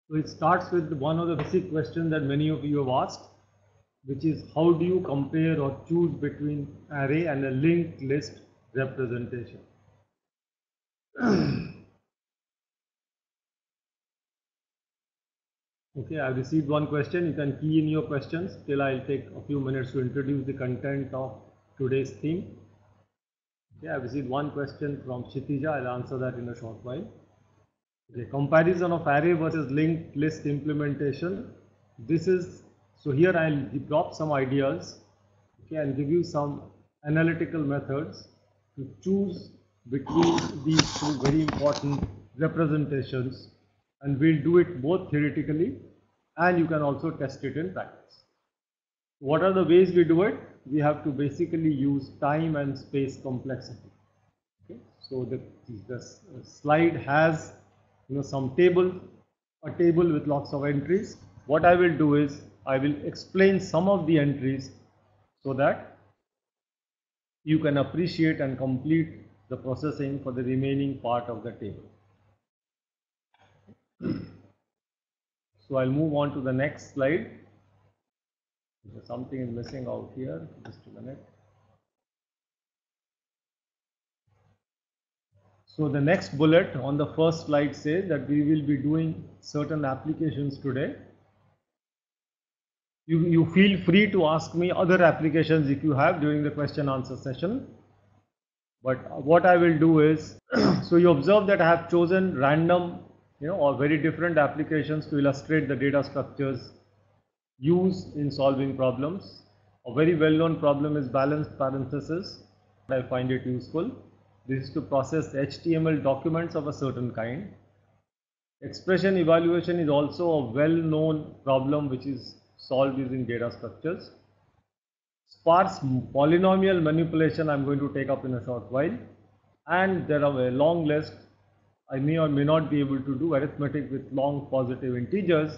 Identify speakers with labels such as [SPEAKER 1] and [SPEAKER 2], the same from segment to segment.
[SPEAKER 1] So it starts with one of the basic questions that many of you have asked, which is how do you compare or choose between array and a linked list representation? Okay, I've received one question. You can key in your questions till I'll take a few minutes to introduce the content of today's theme. Okay, I've received one question from Kshitija. I'll answer that in a short while. Okay, comparison of array versus linked list implementation. So here I'll drop some ideas, okay, and give you some analytical methods to choose between these two very important representations, and we'll do it both theoretically and you can also test it in practice. What are the ways we do it? We have to basically use time and space complexity. Okay, so the slide has a table with lots of entries. What I will do is I will explain some of the entries so that you can appreciate and complete the processing for the remaining part of the table. So I'll move on to the next slide. Something is missing out here. Just a minute. So the next bullet on the first slide says that we will be doing certain applications today. You feel free to ask me other applications if you have during the question answer session. But what I will do is, so you observe that I have chosen random, or very different applications to illustrate the data structures used in solving problems. A very well-known problem is balanced parenthesis. I find it useful. This is to process HTML documents of a certain kind. Expression evaluation is also a well-known problem which is solved using data structures. Sparse polynomial manipulation I'm going to take up in a short while. And there are a long list. I may or may not be able to do arithmetic with long positive integers,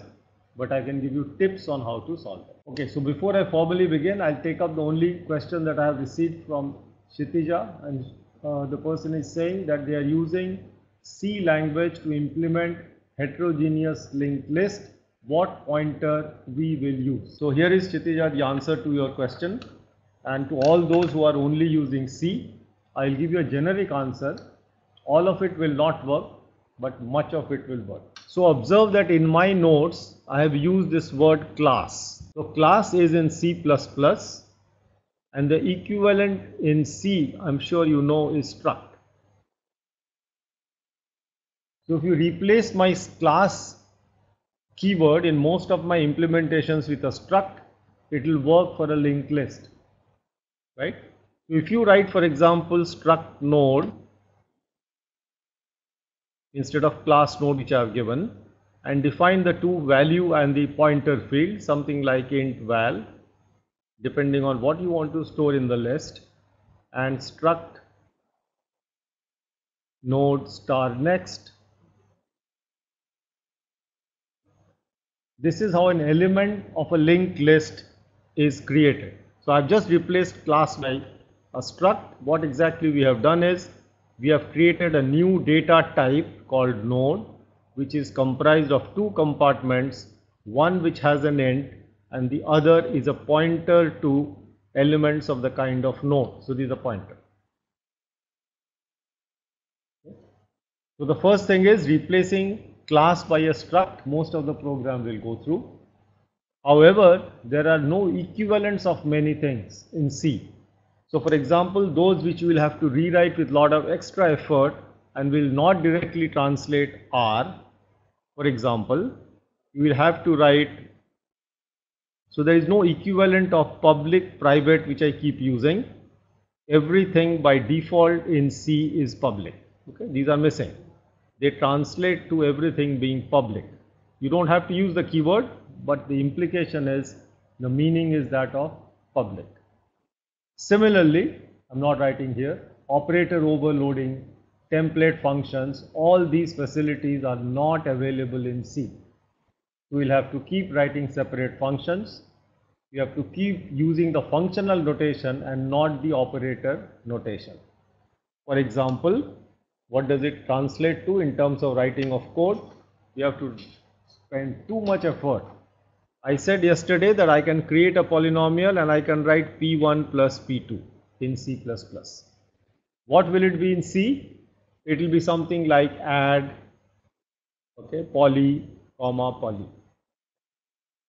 [SPEAKER 1] but I can give you tips on how to solve it. Okay, so before I formally begin, I'll take up the only question that I have received from Kshitija, and the person is saying that they are using C language to implement heterogeneous linked list. What pointer we will use? So here is, Kshitija, the answer to your question. And to all those who are only using C, I'll give you a generic answer. All of it will not work, but much of it will work. So observe that in my notes, I have used this word class. So class is in C++, and the equivalent in C, I'm sure you know, is struct. So if you replace my class keyword in most of my implementations with a struct, it will work for a linked list, right? If you write, for example, struct node instead of class node which I have given, and define the two value and the pointer field, something like int val, depending on what you want to store in the list, and struct node star next. This is how an element of a linked list is created. So I've just replaced class by a struct. What exactly we have done is we have created a new data type called node, which is comprised of two compartments, one which has an int and the other is a pointer to elements of the kind of node. So this is a pointer. So the first thing is replacing class by a struct. Most of the program will go through. However, there are no equivalents of many things in C. So for example, those which you will have to rewrite with lot of extra effort and will not directly translate are, for example, you will have to write, so there is no equivalent of public, private, which I keep using. Everything by default in C is public. Okay, these are missing. They translate to everything being public. You don't have to use the keyword, but the implication is, the meaning is that of public. Similarly, I'm not writing here, operator overloading, template functions, all these facilities are not available in C. We will have to keep writing separate functions. We have to keep using the functional notation and not the operator notation. For example, what does it translate to in terms of writing of code? We have to spend too much effort. I said yesterday that I can create a polynomial and I can write P1 plus P2 in C++. What will it be in C? It will be something like add, okay, poly, comma, poly.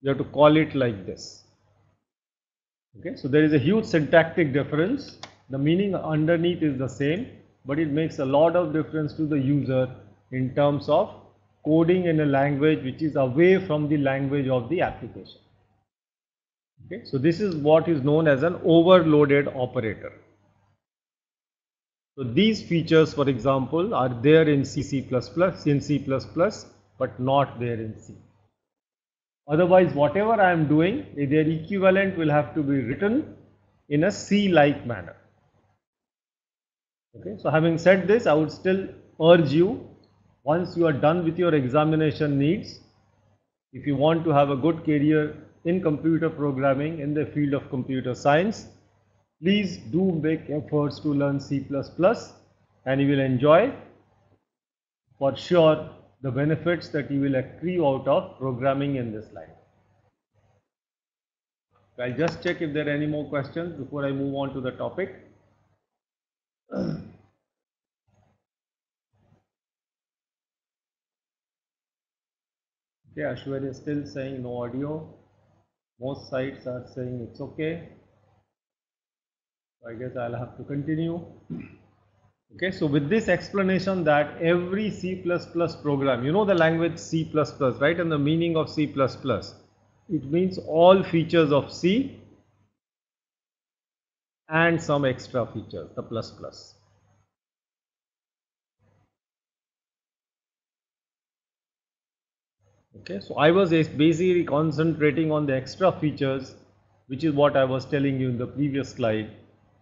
[SPEAKER 1] You have to call it like this. Okay, so there is a huge syntactic difference. The meaning underneath is the same, but it makes a lot of difference to the user in terms of coding in a language which is away from the language of the application. Okay, so this is what is known as an overloaded operator. So these features, for example, are there in C++, but not there in C. Otherwise, whatever I am doing, their equivalent will have to be written in a C-like manner. Okay, so having said this, I would still urge you, once you are done with your examination needs, if you want to have a good career in computer programming in the field of computer science, please do make efforts to learn C++ and you will enjoy for sure the benefits that you will accrue out of programming in this line. I'll just check if there are any more questions before I move on to the topic. Okay, Ashwarya is still saying no audio. Most sites are saying it's okay. So I guess I'll have to continue. Okay, so with this explanation that every C++ program, you know the language C++, right, and the meaning of C++, it means all features of C and some extra features, the plus plus. Okay, so I was basically concentrating on the extra features, which is what I was telling you in the previous slide,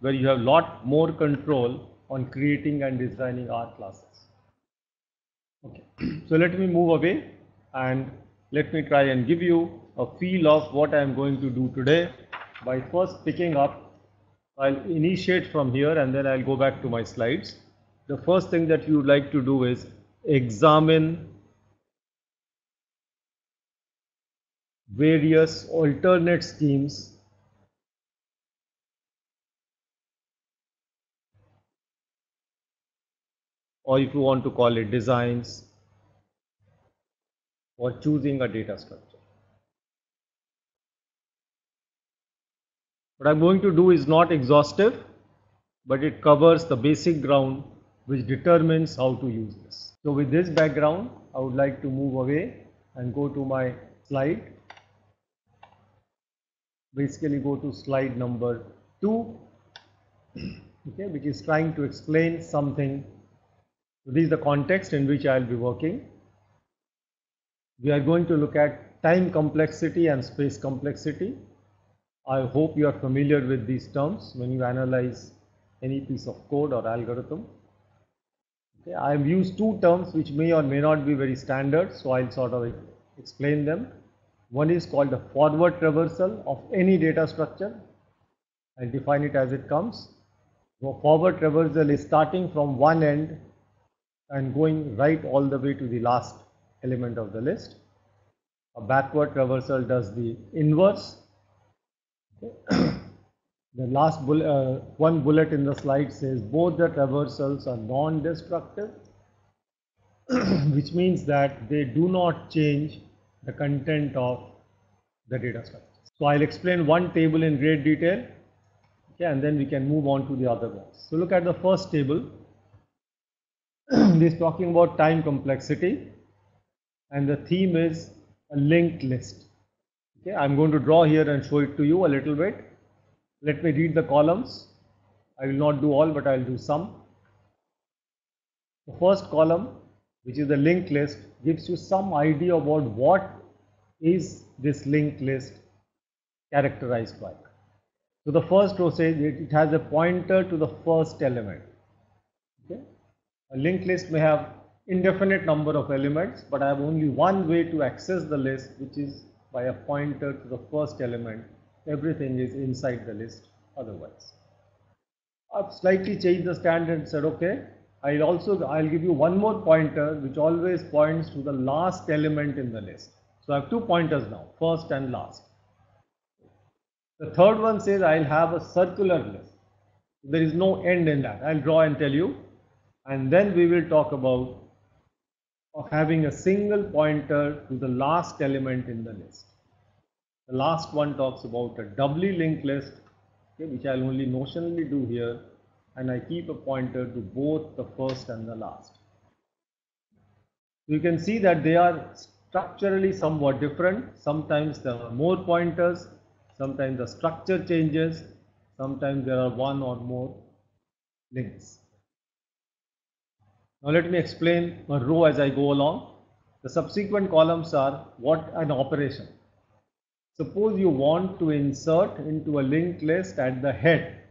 [SPEAKER 1] where you have a lot more control on creating and designing R classes. Okay, so let me move away and let me try and give you a feel of what I am going to do today by first picking up. I'll initiate from here and then I'll go back to my slides. The first thing that you would like to do is examine various alternate schemes or if you want to call it designs for choosing a data structure. What I'm going to do is not exhaustive, but it covers the basic ground which determines how to use this. So with this background, I would like to move away and go to my slide. Basically go to slide number 2, okay, which is trying to explain something. So this is the context in which I will be working. We are going to look at time complexity and space complexity. I hope you are familiar with these terms when you analyze any piece of code or algorithm. Okay, I have used two terms which may or may not be very standard, so I'll sort of explain them. One is called the forward traversal of any data structure. I'll define it as it comes. So forward traversal is starting from one end and going right all the way to the last element of the list. A backward traversal does the inverse. Okay. The last one bullet in the slide says both the traversals are non-destructive, which means that they do not change the content of the data structure. So I'll explain one table in great detail, okay, and then we can move on to the other ones. So look at the first table. This is talking about time complexity, and the theme is a linked list. Okay, I'm going to draw here and show it to you a little bit. Let me read the columns. I will not do all, but I will do some. The first column, which is the linked list, gives you some idea about what is this linked list characterized by. So the first row says it has a pointer to the first element. Okay? A linked list may have indefinite number of elements, but I have only one way to access the list, which is by a pointer to the first element. Everything is inside the list otherwise. I've slightly changed the standard and said, okay, I'll give you one more pointer which always points to the last element in the list. So I have 2 pointers now, first and last. The third one says I'll have a circular list. There is no end in that. I'll draw and tell you, and then we will talk about of having a single pointer to the last element in the list. The last one talks about a doubly linked list, okay, which I'll only notionally do here, and I keep a pointer to both the first and the last. You can see that they are structurally somewhat different. Sometimes there are more pointers, sometimes the structure changes, sometimes there are one or more links. Now let me explain a row as I go along. The subsequent columns are what an operation. Suppose you want to insert into a linked list at the head.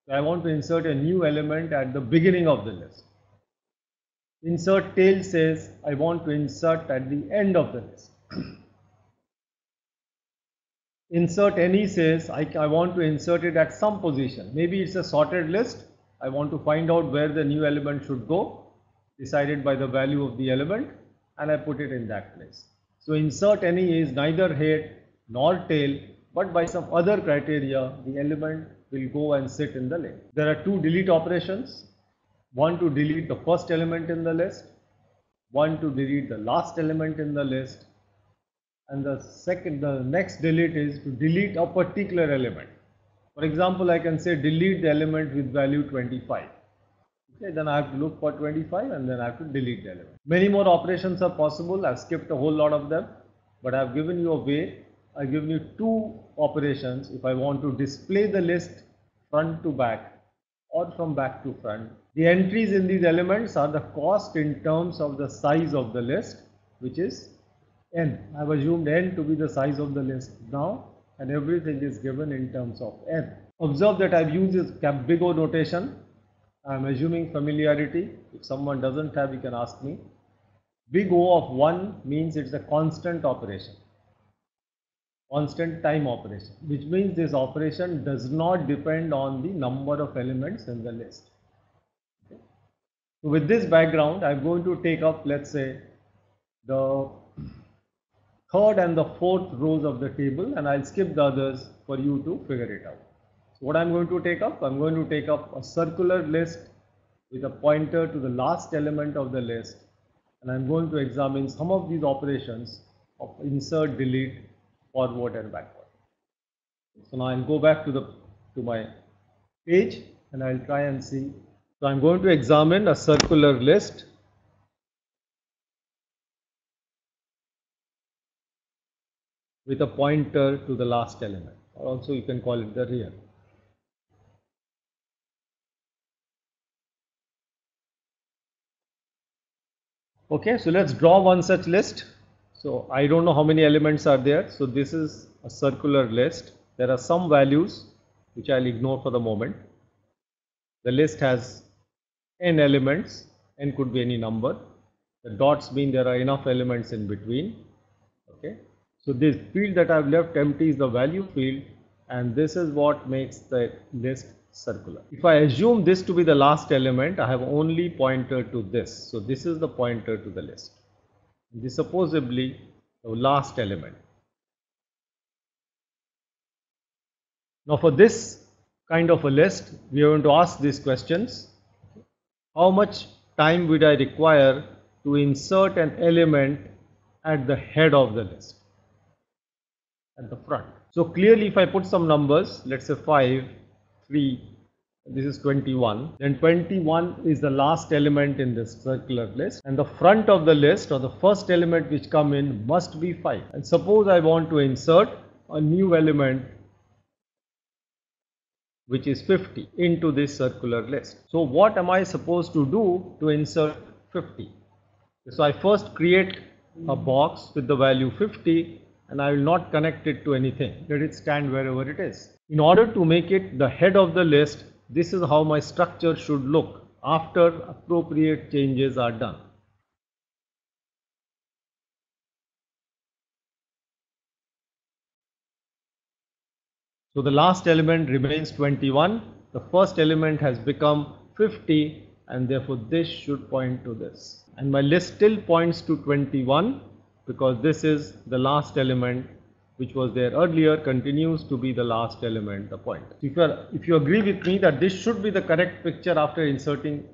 [SPEAKER 1] So I want to insert a new element at the beginning of the list. Insert tail says I want to insert at the end of the list. Insert any says I want to insert it at some position. Maybe it's a sorted list. I want to find out where the new element should go, decided by the value of the element, and I put it in that place. So insert any is neither head nor tail, but by some other criteria, the element will go and sit in the link. There are 2 delete operations. One to delete the first element in the list, one to delete the last element in the list, and the next delete is to delete a particular element. For example, I can say delete the element with value 25. Okay, then I have to look for 25 and then I have to delete the element. Many more operations are possible. I've skipped a whole lot of them, but I've given you a way. I've given you 2 operations if I want to display the list front to back or from back to front. The entries in these elements are the cost in terms of the size of the list, which is n. I have assumed n to be the size of the list now, and everything is given in terms of n. Observe that I've used this big O notation. I'm assuming familiarity. If someone doesn't have, you can ask me. Big O of 1 means it's a constant operation, constant time operation, which means this operation does not depend on the number of elements in the list. Okay. So with this background, I'm going to take up, let's say, the third and the fourth rows of the table, and I'll skip the others for you to figure it out. So what I'm going to take up? I'm going to take up a circular list with a pointer to the last element of the list, and I'm going to examine some of these operations of insert, delete, forward and backward. So now I'll go back to my page and I'll try and see. So I'm going to examine a circular list with a pointer to the last element, or also you can call it the rear. Okay, so let's draw one such list. So I don't know how many elements are there. So this is a circular list. There are some values which I'll ignore for the moment. The list has n elements. N could be any number. The dots mean there are enough elements in between. Okay. So this field that I've left empty is the value field, and this is what makes the list circular. If I assume this to be the last element, I have only pointer to this. So this is the pointer to the list. This is supposedly the last element. Now for this kind of a list, we are going to ask these questions. How much time would I require to insert an element at the head of the list, at the front? So clearly if I put some numbers, let's say 5, 3, this is 21, then 21 is the last element in this circular list, and the front of the list, or the first element which come in, must be 5. And suppose I want to insert a new element which is 50 into this circular list. So what am I supposed to do to insert 50? So I first create a box with the value 50, and I will not connect it to anything. Let it stand wherever it is. In order to make it the head of the list, this is how my structure should look after appropriate changes are done. So the last element remains 21, the first element has become 50, and therefore this should point to this. And my list still points to 21, because this is the last element which was there earlier, continues to be the last element, the pointer. If you agree with me that this should be the correct picture after inserting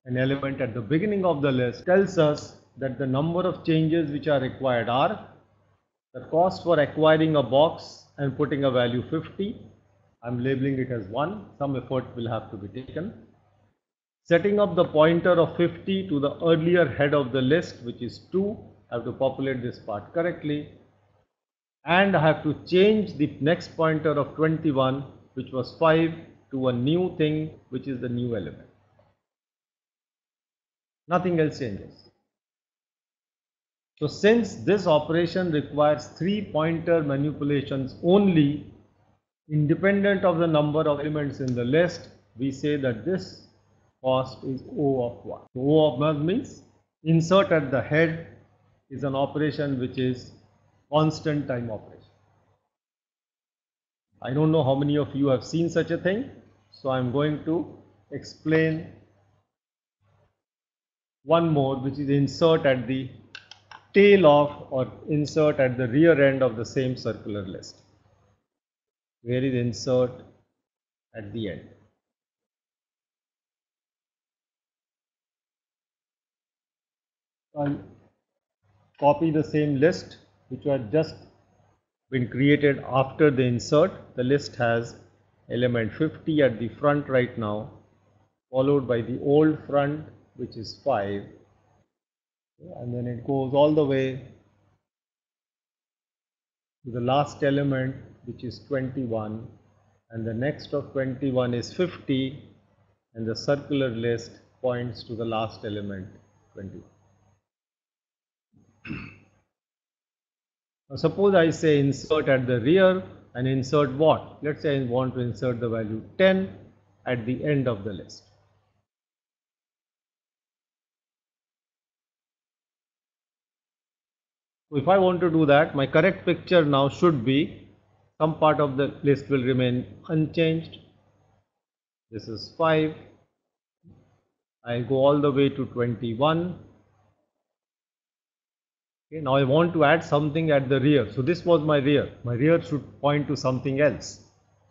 [SPEAKER 1] an element at the beginning of the list, tells us that the number of changes which are required are the cost for acquiring a box and putting a value 50. I'm labeling it as 1. Some effort will have to be taken. Setting up the pointer of 50 to the earlier head of the list, which is 2. I have to populate this part correctly. And I have to change the next pointer of 21, which was 5, to a new thing, which is the new element. Nothing else changes. So since this operation requires 3 pointer manipulations only, independent of the number of elements in the list, we say that this cost is O of 1. So O of 1 means insert at the head is an operation which is constant time operation. I don't know how many of you have seen such a thing, so I'm going to explain one more, which is insert at the tail of or insert at the rear end of the same circular list. Where is insert at the end? I'll copy the same list which had just been created after the insert. The list has element 50 at the front right now, followed by the old front, which is 5, and then it goes all the way to the last element, which is 21, and the next of 21 is 50, and the circular list points to the last element, 21. Now suppose I say insert at the rear, and insert what? Let's say I want to insert the value 10 at the end of the list. So if I want to do that, my correct picture now should be some part of the list will remain unchanged. This is 5. I go all the way to 21. Okay, now I want to add something at the rear. So this was my rear. My rear should point to something else.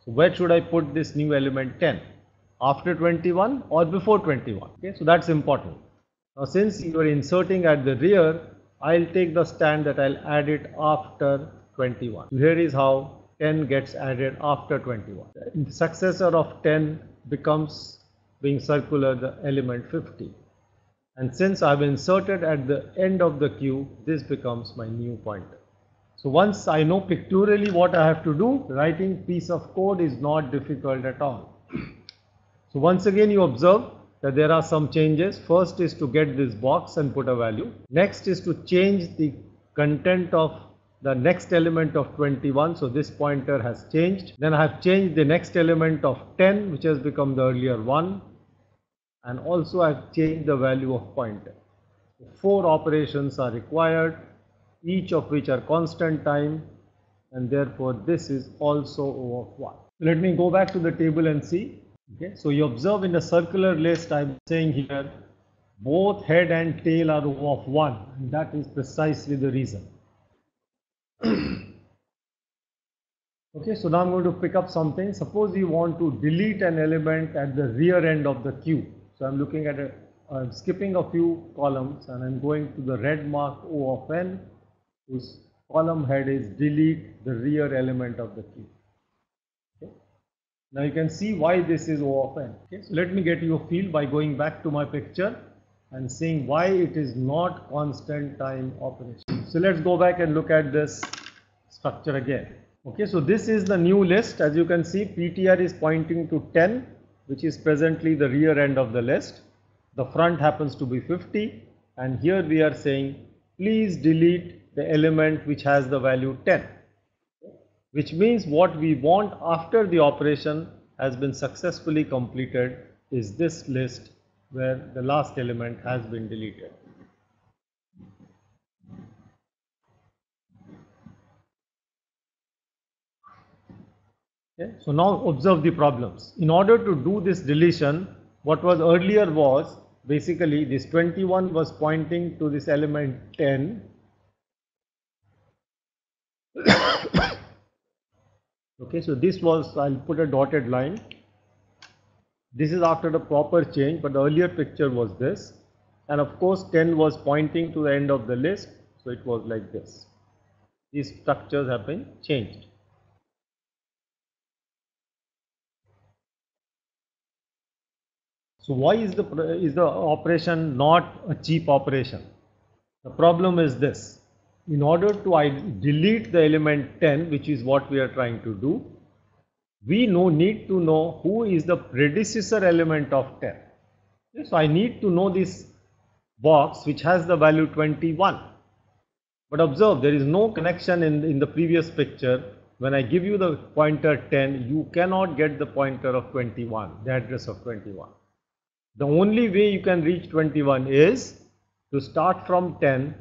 [SPEAKER 1] So where should I put this new element 10? After 21 or before 21? Okay, so that's important. Now since you are inserting at the rear, I'll take the stand that I'll add it after 21. So here is how 10 gets added after 21. The successor of 10 becomes, being circular, the element 50. And since I've inserted at the end of the queue, this becomes my new pointer. So once I know pictorially what I have to do, writing piece of code is not difficult at all. So once again you observe that there are some changes. First is to get this box and put a value. Next is to change the content of the next element of 21. So this pointer has changed. Then I have changed the next element of 10, which has become the earlier one. And also I have changed the value of pointer. 4 operations are required, each of which are constant time, and therefore this is also O of 1. Let me go back to the table and see. Okay, so you observe in the circular list, I'm saying here both head and tail are O of 1, and that is precisely the reason. Okay, so now I'm going to pick up something. Suppose you want to delete an element at the rear end of the queue. So I'm looking at I'm skipping a few columns and I'm going to the red mark O of n, whose column head is delete the rear element of the queue. Okay. Now you can see why this is O of n. Okay. So let me get you a feel by going back to my picture and seeing why it is not constant time operation. So let's go back and look at this structure again. Okay, so this is the new list. As you can see, PTR is pointing to 10, which is presently the rear end of the list. The front happens to be 50, and here we are saying please delete the element which has the value 10, which means what we want after the operation has been successfully completed is this list where the last element has been deleted. Okay. So now observe the problems. In order to do this deletion, what was earlier was basically this 21 was pointing to this element 10, Okay, so this was, I'll put a dotted line. This is after the proper change, but the earlier picture was this. And of course, 10 was pointing to the end of the list, so it was like this. These structures have been changed. So why is the operation not a cheap operation? The problem is this. In order to delete the element 10, which is what we are trying to do, we need to know who is the predecessor element of 10. So I need to know this box which has the value 21. But observe, there is no connection in the previous picture. When I give you the pointer 10, you cannot get the pointer of 21, the address of 21. The only way you can reach 21 is to start from 10,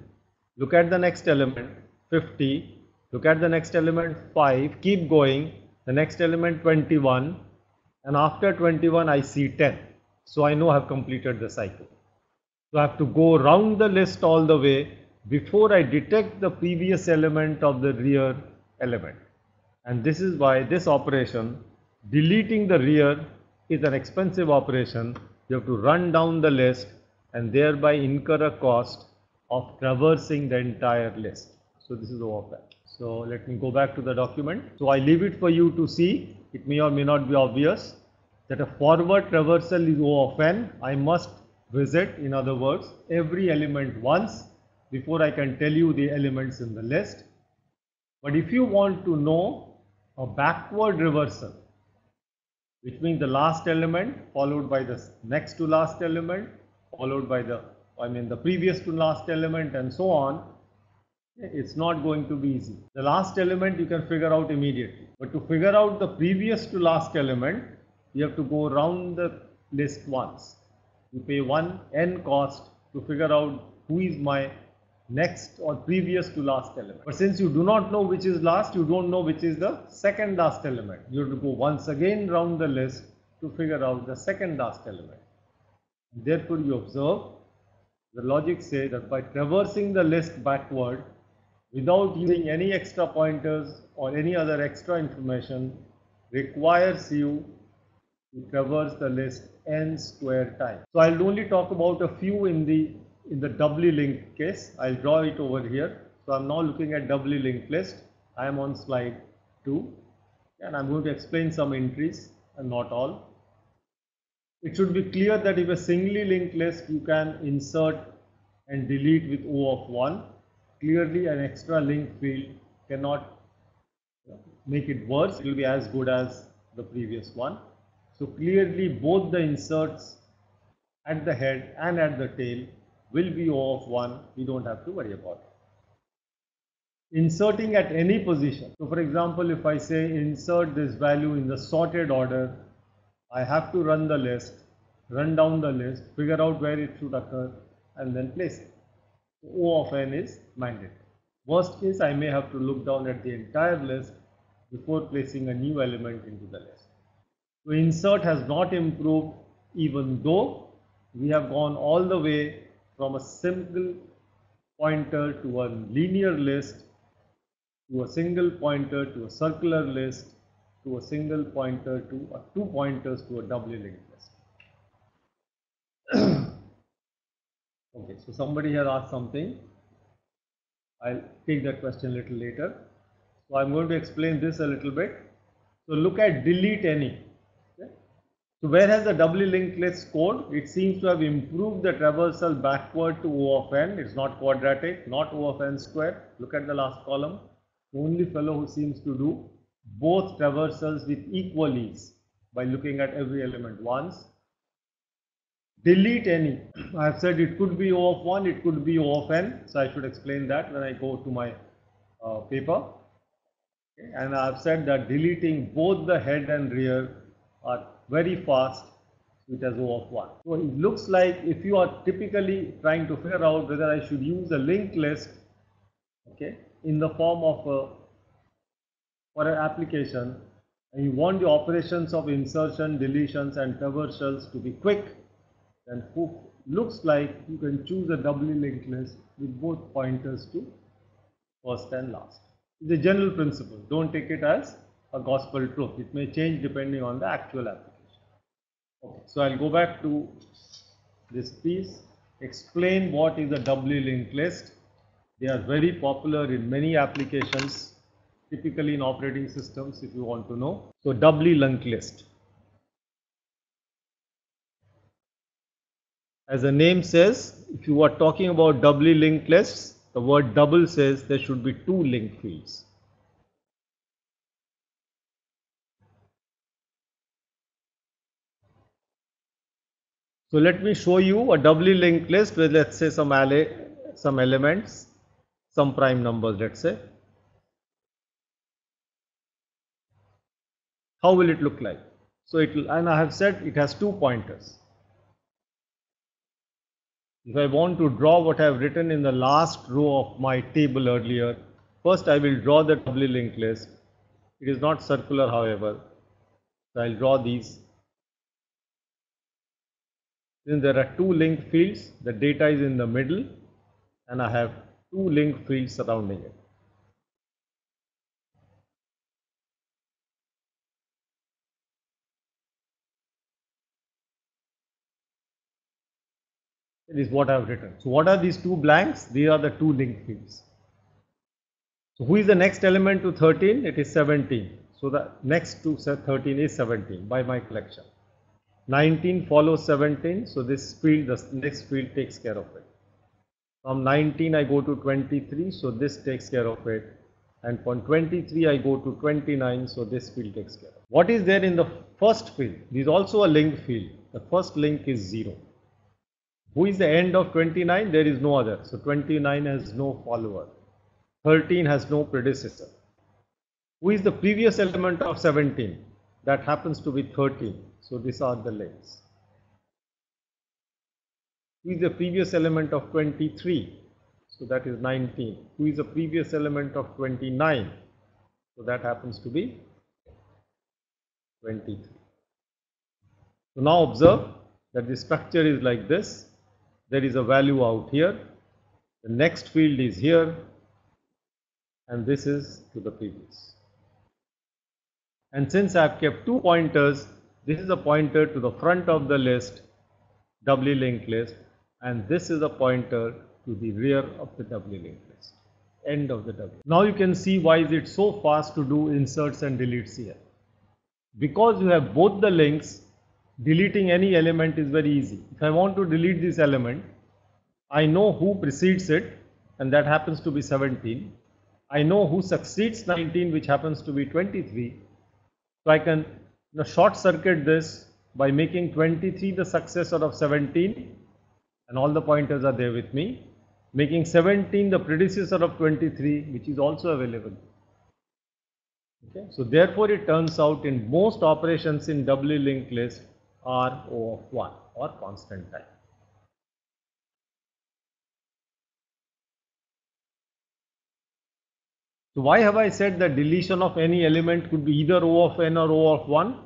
[SPEAKER 1] look at the next element 50, look at the next element 5, keep going, the next element 21, and after 21 I see 10. So I know I have completed the cycle. So I have to go round the list all the way before I detect the previous element of the rear element. And this is why this operation, deleting the rear, is an expensive operation. You have to run down the list and thereby incur a cost of traversing the entire list. So this is O of n. So let me go back to the document. So I leave it for you to see. It may or may not be obvious that a forward traversal is O of n. I must visit, in other words, every element once before I can tell you the elements in the list. But if you want to know a backward reversal, which means the last element followed by the next to last element, followed by the previous to last element, and so on, it's not going to be easy. The last element you can figure out immediately, but to figure out the previous to last element, you have to go around the list once. You pay n cost to figure out who is my next or previous to last element. But since you do not know which is last, you don't know which is the second last element. You have to go once again round the list to figure out the second last element. Therefore, you observe the logic says that by traversing the list backward without using any extra pointers or any other extra information requires you to traverse the list n square times. So I'll only talk about a few in the doubly linked case. I'll draw it over here. So I'm now looking at doubly linked list. I am on slide 2 and I'm going to explain some entries and not all. It should be clear that if a singly linked list, you can insert and delete with O of 1. Clearly an extra link field cannot make it worse. It will be as good as the previous one. So clearly both the inserts at the head and at the tail will be O of 1. We don't have to worry about it. Inserting at any position. So for example, if I say insert this value in the sorted order, I have to run the list, run down the list, figure out where it should occur, and then place it. So O of n is mandatory. Worst case, I may have to look down at the entire list before placing a new element into the list. So insert has not improved, even though we have gone all the way from a simple pointer to a linear list, to a single pointer to a circular list, to a single pointer to two pointers to a doubly linked list. Okay, so somebody has asked something. I'll take that question a little later. So I'm going to explain this a little bit. So look at delete any. Okay. So where has the doubly linked list scored? It seems to have improved the traversal backward to O of n. It's not quadratic, not O of n square. Look at the last column. The only fellow who seems to do both traversals with equal ease by looking at every element once. Delete any. I have said it could be O of 1, it could be O of n. So I should explain that when I go to my paper. Okay. And I have said that deleting both the head and rear are very fast. It has O of 1. So it looks like if you are typically trying to figure out whether I should use a linked list, okay, in the form of for an application, and you want the operations of insertion, deletions, and traversals to be quick, then looks like you can choose a doubly linked list with both pointers to first and last. It's a general principle. Don't take it as a gospel truth. It may change depending on the actual application. Okay, so I'll go back to this piece. Explain what is a doubly linked list. They are very popular in many applications, typically in operating systems if you want to know. So doubly linked list. As the name says, if you are talking about doubly linked lists, the word double says there should be two linked fields. So let me show you a doubly linked list with, let's say, some elements, some prime numbers, let's say. How will it look like? So it will, and I have said it has two pointers. If I want to draw what I have written in the last row of my table earlier, first I will draw the doubly linked list. It is not circular, however. So I'll draw these. Then there are two linked fields, the data is in the middle, and I have two linked fields surrounding it. It is what I have written. So what are these two blanks? These are the two linked fields. So who is the next element to 13? It is 17. So the next to 13 is 17 by my collection. 19 follows 17. So this field, the next field takes care of it. From 19 I go to 23. So this takes care of it. And from 23 I go to 29. So this field takes care of it. What is there in the first field? This is also a linked field. The first link is 0. Who is the end of 29? There is no other. So 29 has no follower. 13 has no predecessor. Who is the previous element of 17? That happens to be 13. So these are the links. Who is the previous element of 23? So that is 19. Who is the previous element of 29? So that happens to be 23. So now observe that the structure is like this. There is a value out here. The next field is here. And this is to the previous. And since I have kept two pointers, this is a pointer to the front of the list, doubly linked list, and this is a pointer to the rear of the doubly linked list, end of the doubly. Now you can see why is it so fast to do inserts and deletes here. Because you have both the links, deleting any element is very easy. If I want to delete this element, I know who precedes it, and that happens to be 17. I know who succeeds 19, which happens to be 23. So I can short circuit this by making 23 the successor of 17, and all the pointers are there with me, making 17 the predecessor of 23, which is also available. Okay. So therefore it turns out in most operations in doubly linked list are O of 1 or constant time. So why have I said that deletion of any element could be either O of n or O of 1?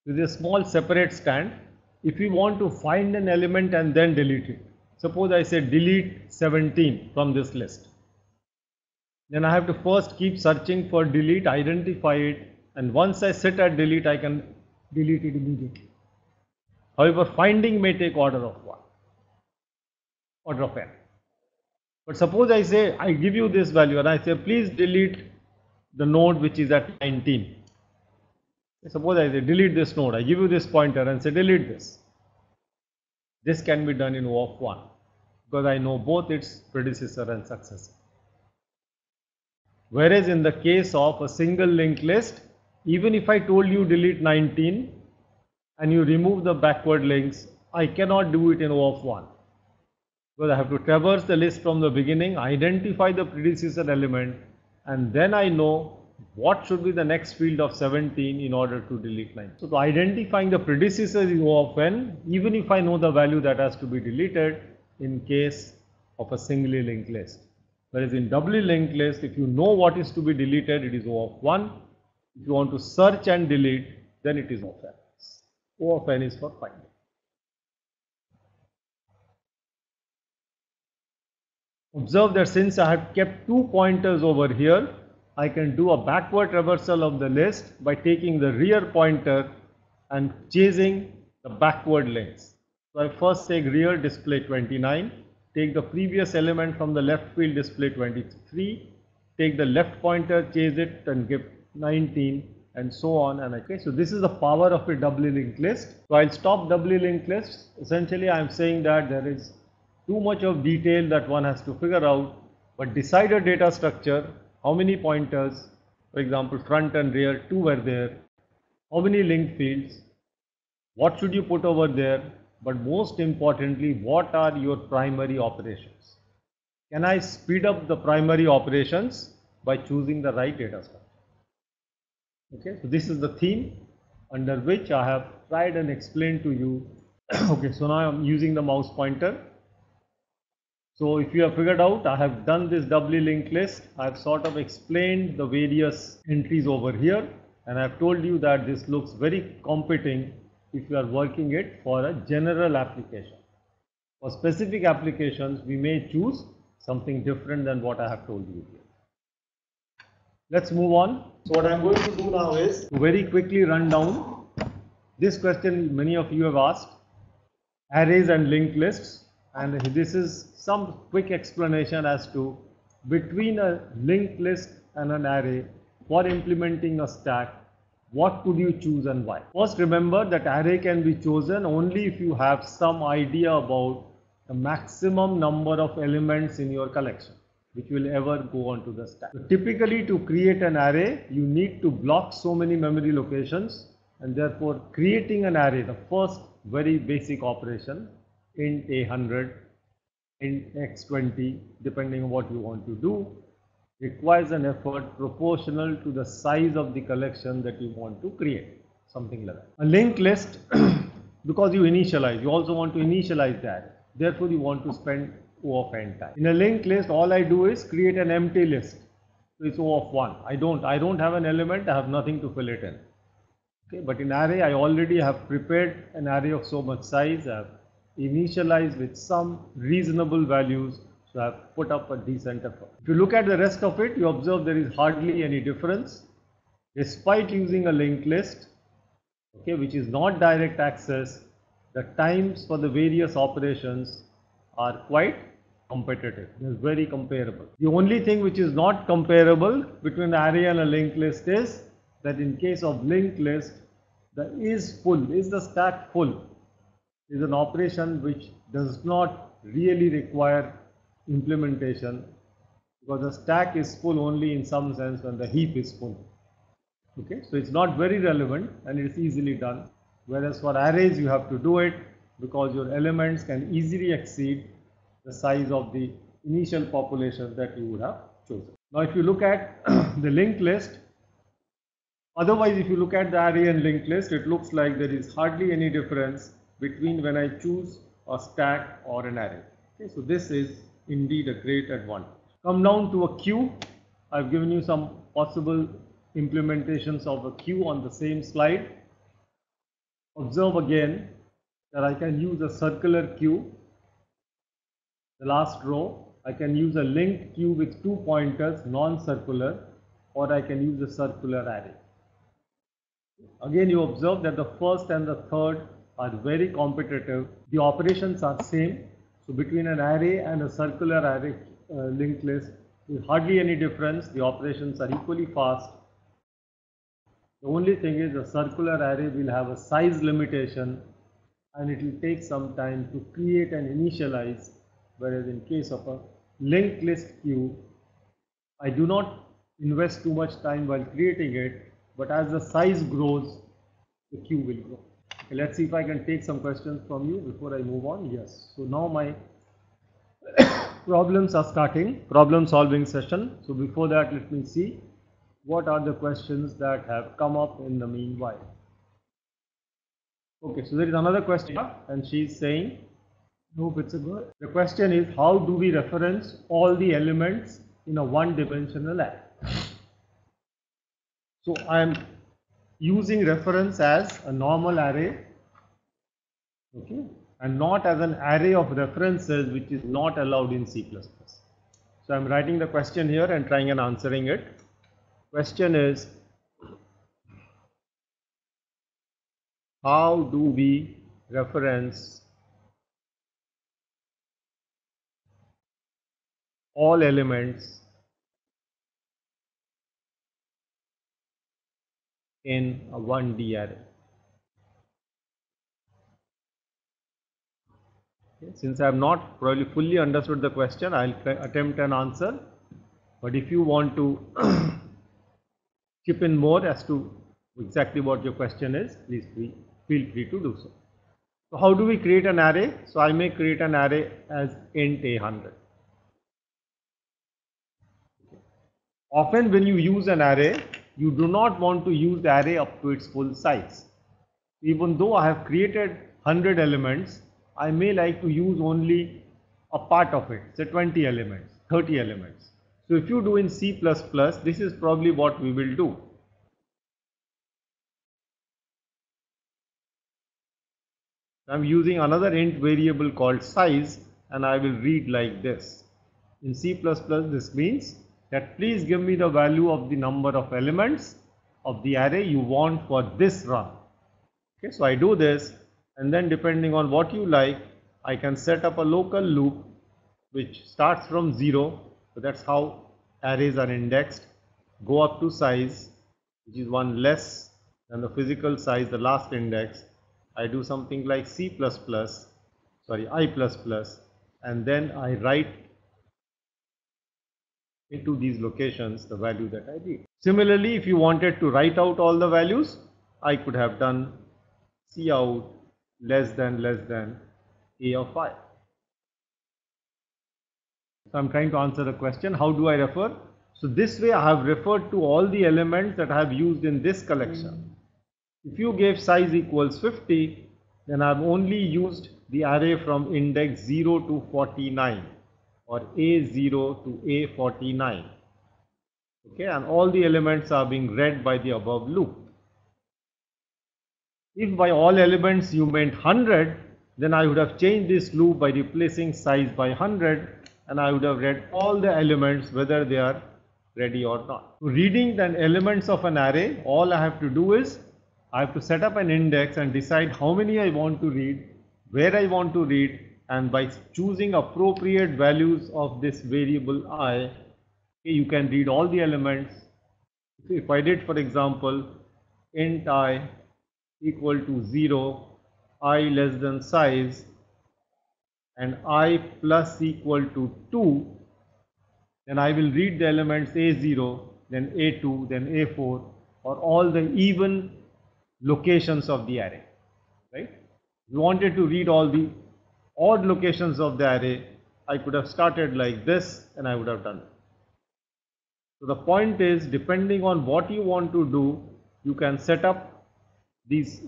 [SPEAKER 1] With a small separate stand, if we want to find an element and then delete it, suppose I say delete 17 from this list, then I have to first keep searching for delete, identify it, and once I sit at delete, I can delete it immediately. However, finding may take order of 1, order of n. But suppose I say, I give you this value and I say, please delete the node which is at 19. Suppose I say, delete this node. I give you this pointer and say, delete this. This can be done in O of 1 because I know both its predecessor and successor. Whereas in the case of a single linked list, even if I told you delete 19 and you remove the backward links, I cannot do it in O of 1. Because I have to traverse the list from the beginning, identify the predecessor element, and then I know what should be the next field of 17 in order to delete 9. So identifying the predecessor is O of n, even if I know the value that has to be deleted in case of a singly linked list. Whereas in doubly linked list, if you know what is to be deleted, it is O of 1. If you want to search and delete, then it is O of n. O of n is for finding. Observe that since I have kept 2 pointers over here, I can do a backward traversal of the list by taking the rear pointer and chasing the backward links. So I first take rear display 29, take the previous element from the left field display 23, take the left pointer, chase it and give 19 and so on. And okay, so this is the power of a doubly linked list. So I'll stop doubly linked lists. Essentially I am saying that there is too much of detail that one has to figure out, but decide a data structure, how many pointers, for example front and rear, 2 were there, how many linked fields, what should you put over there, but most importantly, what are your primary operations? Can I speed up the primary operations by choosing the right data structure? Okay, so this is the theme under which I have tried and explained to you. Okay, so now I am using the mouse pointer. So if you have figured out, I have done this doubly linked list. I have sort of explained the various entries over here, and I have told you that this looks very competing if you are working it for a general application. For specific applications, we may choose something different than what I have told you here. Let's move on. So what I am going to do now is to very quickly run down this question many of you have asked, arrays and linked lists, and this is some quick explanation as to between a linked list and an array for implementing a stack, what could you choose and why? First, remember that array can be chosen only if you have some idea about the maximum number of elements in your collection which will ever go onto the stack. So typically, to create an array, you need to block so many memory locations, and therefore creating an array, the first very basic operation, int a100, int x20, depending on what you want to do, requires an effort proportional to the size of the collection that you want to create, something like that. A linked list, because you initialize, you also want to initialize the array, therefore you want to spend O of n time. In a linked list, all I do is create an empty list, so it's O of 1. I don't have an element, I have nothing to fill it in. Okay, but in array, I already have prepared an array of so much size, I have initialized with some reasonable values, so I have put up a decent effort. If you look at the rest of it, you observe there is hardly any difference, despite using a linked list, okay, which is not direct access. The times for the various operations are quite competitive. It is very comparable. The only thing which is not comparable between an array and a linked list is that in case of linked list, the is full, is the stack full, is an operation which does not really require implementation, because the stack is full only in some sense when the heap is full. Okay, so it's not very relevant and it's easily done. Whereas for arrays, you have to do it because your elements can easily exceed the size of the initial population that you would have chosen. Now, if you look at the linked list, otherwise, if you look at the array and linked list, it looks like there is hardly any difference between when I choose a stack or an array. Okay, so this is indeed a great advantage. Come down to a queue. I've given you some possible implementations of a queue on the same slide. Observe again that I can use a circular queue. The last row, I can use a linked queue with 2 pointers, non-circular, or I can use a circular array. Again, you observe that the first and the third are very competitive. The operations are same. So between an array and a circular array linked list, there is hardly any difference. The operations are equally fast. The only thing is a circular array will have a size limitation and it will take some time to create and initialize, whereas in case of a linked list queue, I do not invest too much time while creating it, but as the size grows, the queue will grow. Okay, let's see if I can take some questions from you before I move on. Yes, so now my problems are starting, problem solving session. So before that, let me see what are the questions that have come up in the meanwhile. Okay, so there is another question and she is saying, nope, it's a girl. The question is, how do we reference all the elements in a one-dimensional array? So I am using reference as a normal array, okay, and not as an array of references, which is not allowed in C++. So I'm writing the question here and trying and answering it. Question is, how do we reference all elements in a 1D array? Okay, since I have not probably fully understood the question, I'll attempt an answer. But if you want to chip in more as to exactly what your question is, please feel free to do so. So how do we create an array? So I may create an array as int a100. Often when you use an array, you do not want to use the array up to its full size. Even though I have created 100 elements, I may like to use only a part of it, say 20 elements, 30 elements. So if you do in C++, this is probably what we will do. I'm using another int variable called size, and I will read like this. In C++, this means that please give me the value of the number of elements of the array you want for this run. Okay, so I do this, and then depending on what you like, I can set up a local loop which starts from 0. So that's how arrays are indexed. Go up to size, which is one less than the physical size, the last index. I do something like I++, and then I write into these locations the value that I read. Similarly, if you wanted to write out all the values, I could have done cout less than a of I. So I'm trying to answer the question, how do I refer? So this way I have referred to all the elements that I have used in this collection. If you gave size equals 50, then I have only used the array from index 0 to 49 or A0 to A49. Okay, and all the elements are being read by the above loop. If by all elements you meant 100, then I would have changed this loop by replacing size by 100, and I would have read all the elements whether they are ready or not. Reading the elements of an array, all I have to do is I have to set up an index and decide how many I want to read, where I want to read, and by choosing appropriate values of this variable I, you can read all the elements. If I did, for example, int I equal to 0, I less than size, and I plus equal to 2, then I will read the elements A0, then A2, then A4, or all the even locations of the array, right? If you wanted to read all the odd locations of the array, I could have started like this and I would have done it. So the point is, depending on what you want to do, you can set up these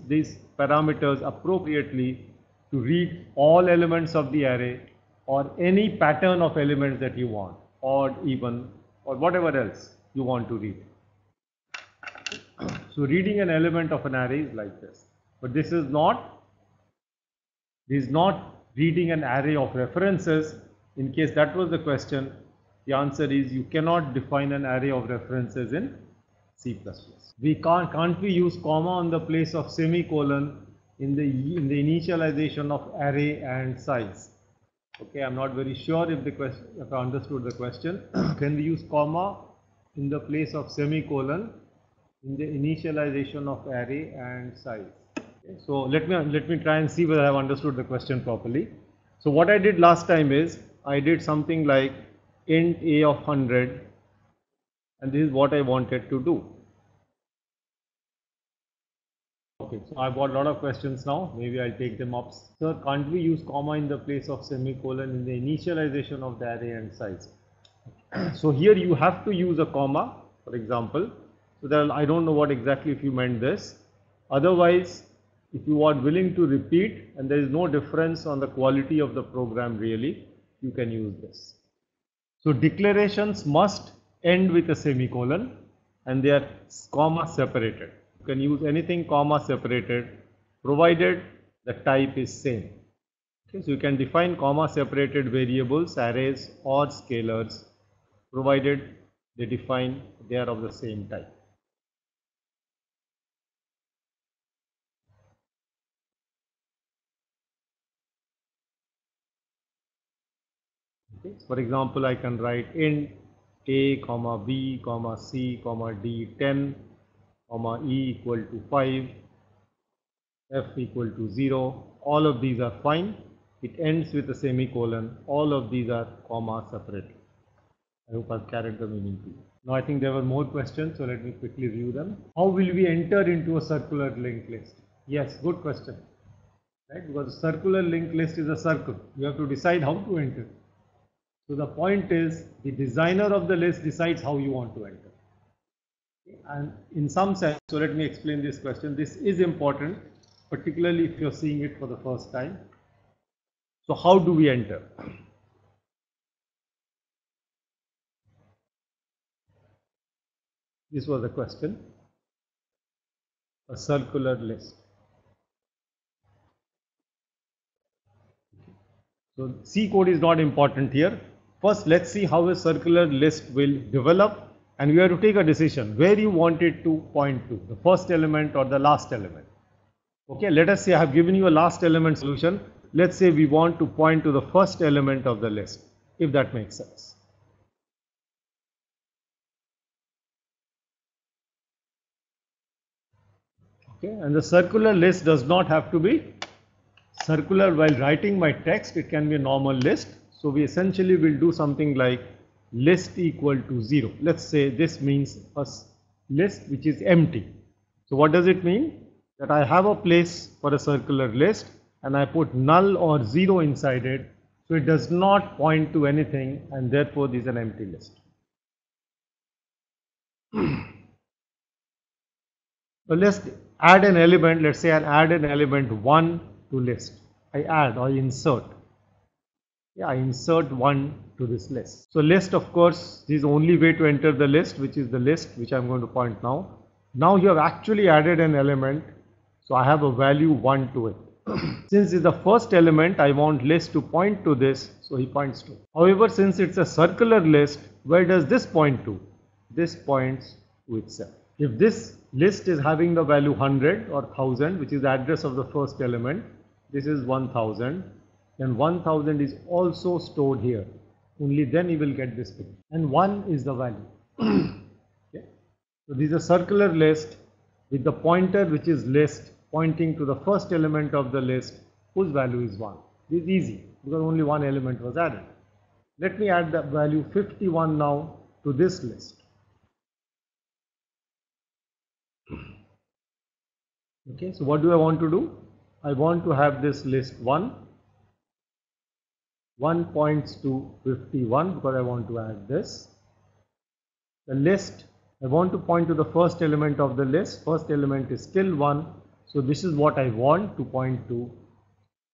[SPEAKER 1] parameters appropriately to read all elements of the array or any pattern of elements that you want, odd, even, or whatever else you want to read. So reading an element of an array is like this, but this is not reading an array of references. In case that was the question, the answer is you cannot define an array of references in C++. We can't we use comma on the place of semicolon in the initialization of array and size? Okay, I'm not very sure if I understood the question. Can we use comma in the place of semicolon in the initialization of array and size? Okay, so let me try and see whether I have understood the question properly. So what I did last time is I did something like int a of 100, and this is what I wanted to do. Okay, so I've got a lot of questions now. Maybe I'll take them up. Sir, can't we use comma in the place of semicolon in the initialization of the array and size? So here you have to use a comma, for example. So that I don't know what exactly if you meant this. Otherwise, if you are willing to repeat and there is no difference on the quality of the program really, you can use this. So declarations must end with a semicolon and they are comma separated. You can use anything comma separated provided the type is same. Okay, so you can define comma separated variables, arrays or scalars provided they define they are of the same type. Okay. For example, I can write int a comma b comma c comma d 10 comma e equal to 5, f equal to 0. All of these are fine. It ends with a semicolon. All of these are comma separate. I hope I've carried the meaning to you. Now I think there were more questions, so let me quickly review them. How will we enter into a circular linked list? Yes, good question. Right? Because a circular linked list is a circle. You have to decide how to enter. So the point is, the designer of the list decides how you want to enter. Okay? And in some sense, so let me explain this question. This is important, particularly if you're seeing it for the first time. So how do we enter? This was the question. A circular list. So C code is not important here. First, let's see how a circular list will develop, and we have to take a decision where you want it to point to, the first element or the last element. Okay, let us say I have given you a last element solution. Let's say we want to point to the first element of the list, if that makes sense. Okay, and the circular list does not have to be circular while writing my text. It can be a normal list. So we essentially will do something like list equal to 0. Let's say this means a list which is empty. So what does it mean? That I have a place for a circular list and I put null or 0 inside it. So it does not point to anything, and therefore this is an empty list. So let's add an element. Let's say I'll add an element 1 to list. I add or insert. Yeah, I insert 1 to this list. So list, of course, is the only way to enter the list, which is the list which I'm going to point now. Now you have actually added an element. So I have a value 1 to it. Since it's the first element, I want list to point to this, so he points to it. However, since it's a circular list, where does this point to? This points to itself. If this list is having the value 100 or 1000, which is the address of the first element, this is 1000, then 1000 is also stored here. Only then you will get this picture. And 1 is the value. Okay. So this is a circular list with the pointer, which is list, pointing to the first element of the list, whose value is 1. This is easy because only one element was added. Let me add the value 51 now to this list. Okay, so what do I want to do? I want to have this list 1 points to 51 because I want to add this. The list, I want to point to the first element of the list. First element is still 1. So this is what I want to point to.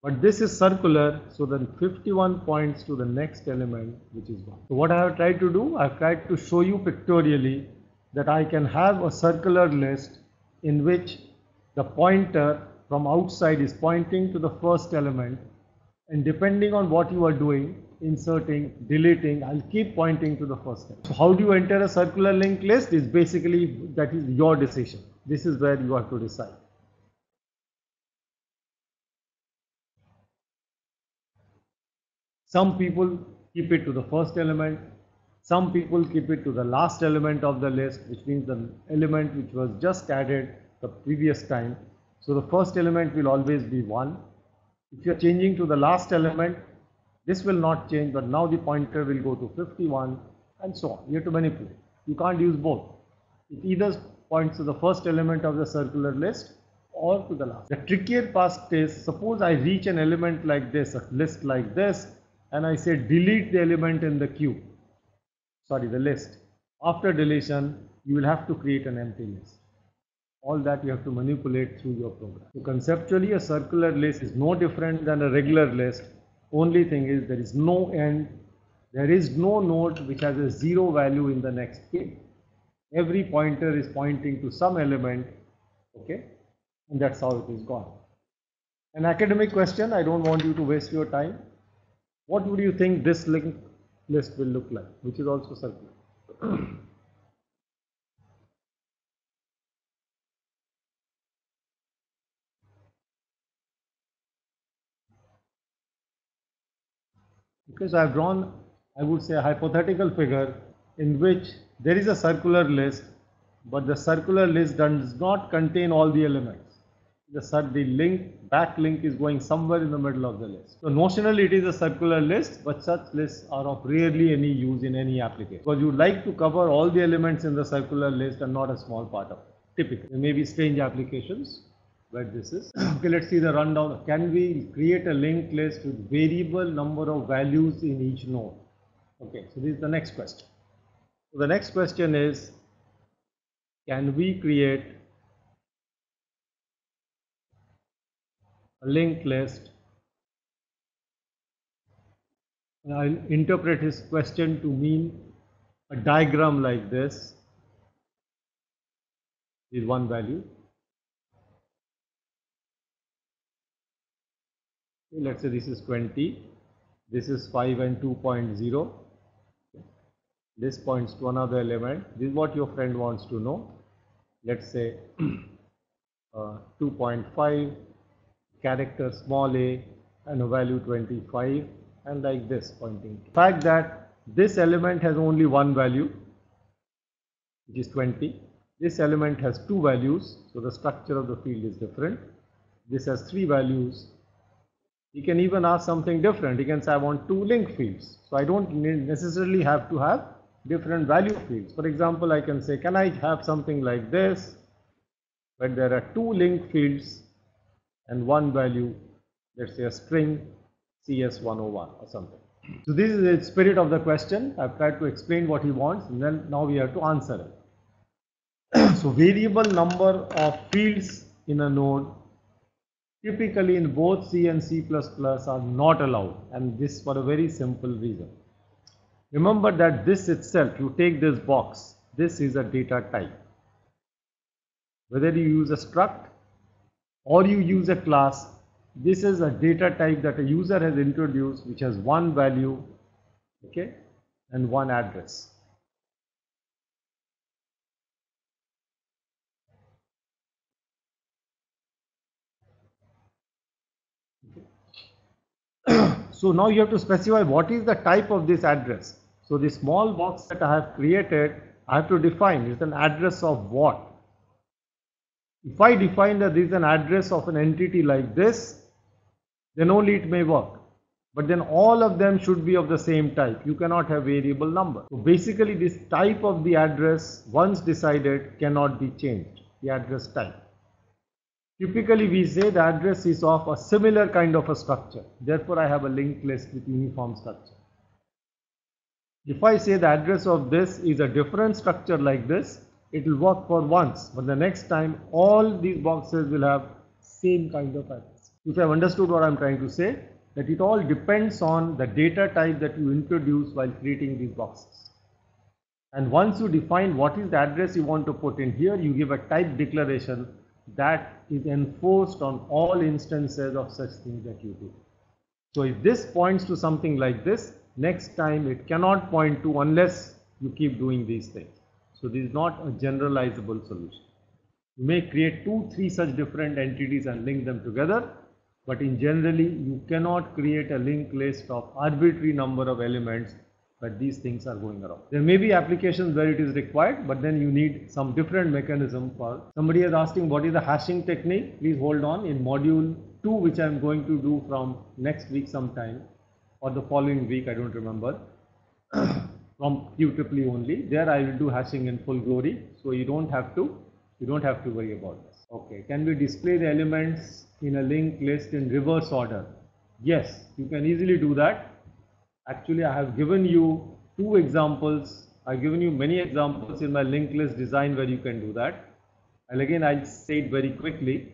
[SPEAKER 1] But this is circular, so then 51 points to the next element, which is 1. So what I have tried to do, I have tried to show you pictorially that I can have a circular list in which the pointer from outside is pointing to the first element, and depending on what you are doing, inserting, deleting, I'll keep pointing to the first element. So how do you enter a circular linked list? Is basically that is your decision. This is where you have to decide. Some people keep it to the first element. Some people keep it to the last element of the list, which means the element which was just added the previous time. So the first element will always be 1. If you are changing to the last element, this will not change, but now the pointer will go to 51 and so on. You have to manipulate. You can't use both. It either points to the first element of the circular list or to the last. The trickier part is, suppose I reach an element like this, a list like this, and I say delete the element in the queue, sorry, the list. After deletion, you will have to create an empty list. All that you have to manipulate through your program. So conceptually, a circular list is no different than a regular list. Only thing is there is no end. There is no node which has a 0 value in the next queue. Every pointer is pointing to some element, okay, and that's how it is gone. An academic question, I don't want you to waste your time. What would you think this link list will look like, which is also circular. Okay, so I have drawn, I would say, a hypothetical figure in which there is a circular list, but the circular list does not contain all the elements. The back link is going somewhere in the middle of the list. So notionally it is a circular list, but such lists are of rarely any use in any application. Because you like to cover all the elements in the circular list and not a small part of it. Typically, there may be strange applications where this is. Okay, let's see the rundown. Can we create a linked list with variable number of values in each node? Okay, so this is the next question. So the next question is, can we create a linked list? And I'll interpret his question to mean a diagram like this is one value. Okay, let's say this is 20, this is 5 and 2.0. This points to another element. This is what your friend wants to know. Let's say 2.5, character small a, and a value 25, and like this pointing. The fact that this element has only one value, which is 20. This element has two values, so the structure of the field is different. This has three values. You can even ask something different. You can say I want two linked fields. So I don't necessarily have to have different value fields. For example, I can say, can I have something like this, where there are two linked fields and one value, let's say a string CS101 or something. So this is the spirit of the question. I've tried to explain what he wants, and then now we have to answer it. So variable number of fields in a node typically in both C and C++ are not allowed, and this for a very simple reason. Remember that this itself, you take this box, this is a data type. Whether you use a struct or you use a class, this is a data type that a user has introduced, which has one value, okay, and one address. So now you have to specify what is the type of this address. So the small box that I have created, I have to define it's an address of what. If I define that this is an address of an entity like this, then only it may work. But then all of them should be of the same type. You cannot have variable number. So basically this type of the address, once decided, cannot be changed, the address type. Typically we say the address is of a similar kind of a structure. Therefore I have a linked list with uniform structure. If I say the address of this is a different structure like this, it will work for once, but the next time all these boxes will have same kind of address. If you have understood what I am trying to say, that it all depends on the data type that you introduce while creating these boxes. And once you define what is the address you want to put in here, you give a type declaration that is enforced on all instances of such things that you do. So if this points to something like this, next time it cannot point to unless you keep doing these things. So this is not a generalizable solution. You may create 2-3 such different entities and link them together, but in generally you cannot create a linked list of arbitrary number of elements, but these things are going around. There may be applications where it is required, but then you need some different mechanism for. Somebody is asking what is the hashing technique. Please hold on. In module 2, which I am going to do from next week sometime or the following week, I don't remember, from QEEE only, there I will do hashing in full glory, so you don't have to worry about this. Okay, can we display the elements in a linked list in reverse order? Yes, you can easily do that. Actually, I have given you 2 examples. I've given you many examples in my linked list design where you can do that. And again, I'll say it very quickly.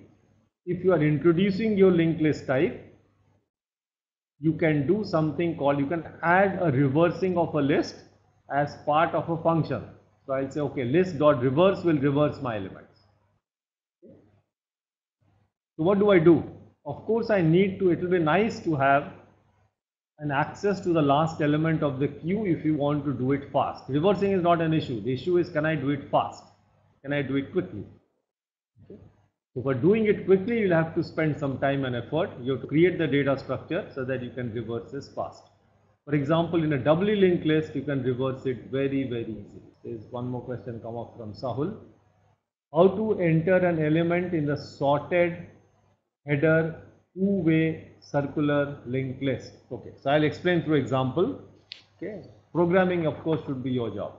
[SPEAKER 1] If you are introducing your linked list type, you can do something called, you can add a reversing of a list as part of a function. So I'll say, okay, list.reverse will reverse my elements. So what do I do? Of course, I need to, it will be nice to have and access to the last element of the queue if you want to do it fast. Reversing is not an issue. The issue is, can I do it fast? Can I do it quickly? Okay. So for doing it quickly, you'll have to spend some time and effort. You have to create the data structure so that you can reverse this fast. For example, in a doubly linked list, you can reverse it very, very easily. There's one more question come up from Sahul. How to enter an element in the sorted header two-way circular linked list? Okay, so I'll explain through example. Okay, programming of course should be your job.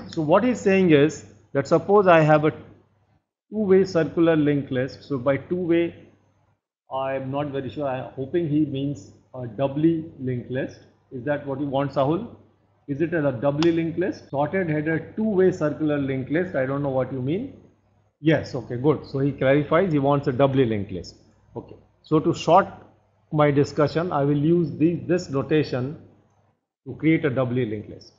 [SPEAKER 1] So what he's saying is that suppose I have a two-way circular linked list. So by two-way, I'm not very sure. I'm hoping he means a doubly linked list. Is that what you want, Sahul? Is it a doubly linked list? Sorted header two-way circular linked list. I don't know what you mean. Yes, okay, good. So he clarifies he wants a doubly linked list. Okay. So to short my discussion, I will use this notation to create a doubly linked list.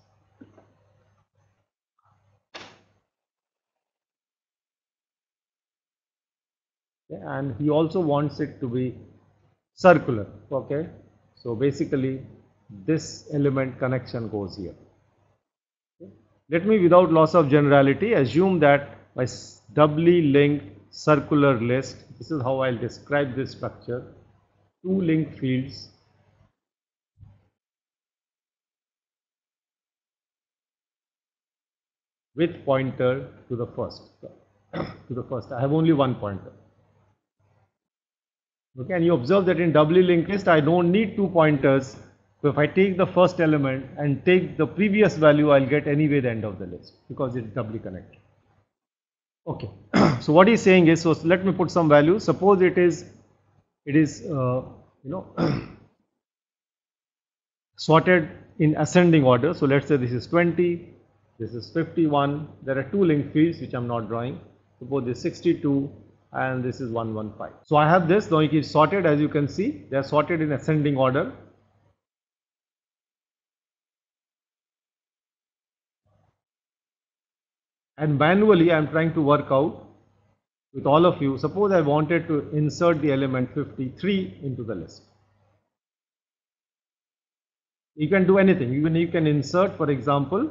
[SPEAKER 1] Okay. And he also wants it to be circular. Okay. So basically this element connection goes here. Okay. Let me, without loss of generality, assume that my doubly linked circular list, this is how I'll describe this structure, two linked fields with pointer to the first. I have only one pointer. Okay, and you observe that in doubly linked list I don't need two pointers. So if I take the first element and take the previous value, I'll get anyway the end of the list because it's doubly connected. Okay, so what he's saying is, so let me put some value. Suppose it is sorted in ascending order. So let's say this is 20, this is 51. There are two linked fields which I'm not drawing. Suppose this is 62 and this is 115. So I have this. Now it is sorted, as you can see. They are sorted in ascending order. And manually I am trying to work out with all of you. Suppose I wanted to insert the element 53 into the list. You can do anything. Even you can insert, for example,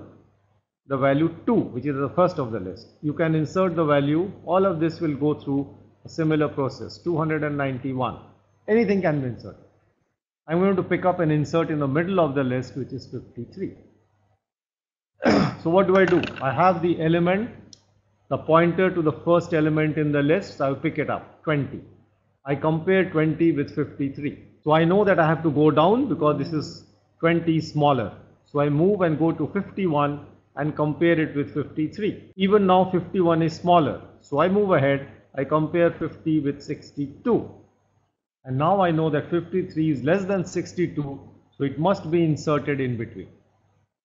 [SPEAKER 1] the value 2, which is the first of the list. You can insert the value. All of this will go through a similar process. 291. Anything can be inserted. I'm going to pick up and insert in the middle of the list, which is 53. So what do? I have the element, the pointer to the first element in the list. So I will pick it up, 20. I compare 20 with 53. So I know that I have to go down because this is 20 smaller. So I move and go to 51 and compare it with 53. Even now 51 is smaller. So I move ahead, I compare 50 with 62. And now I know that 53 is less than 62. So it must be inserted in between.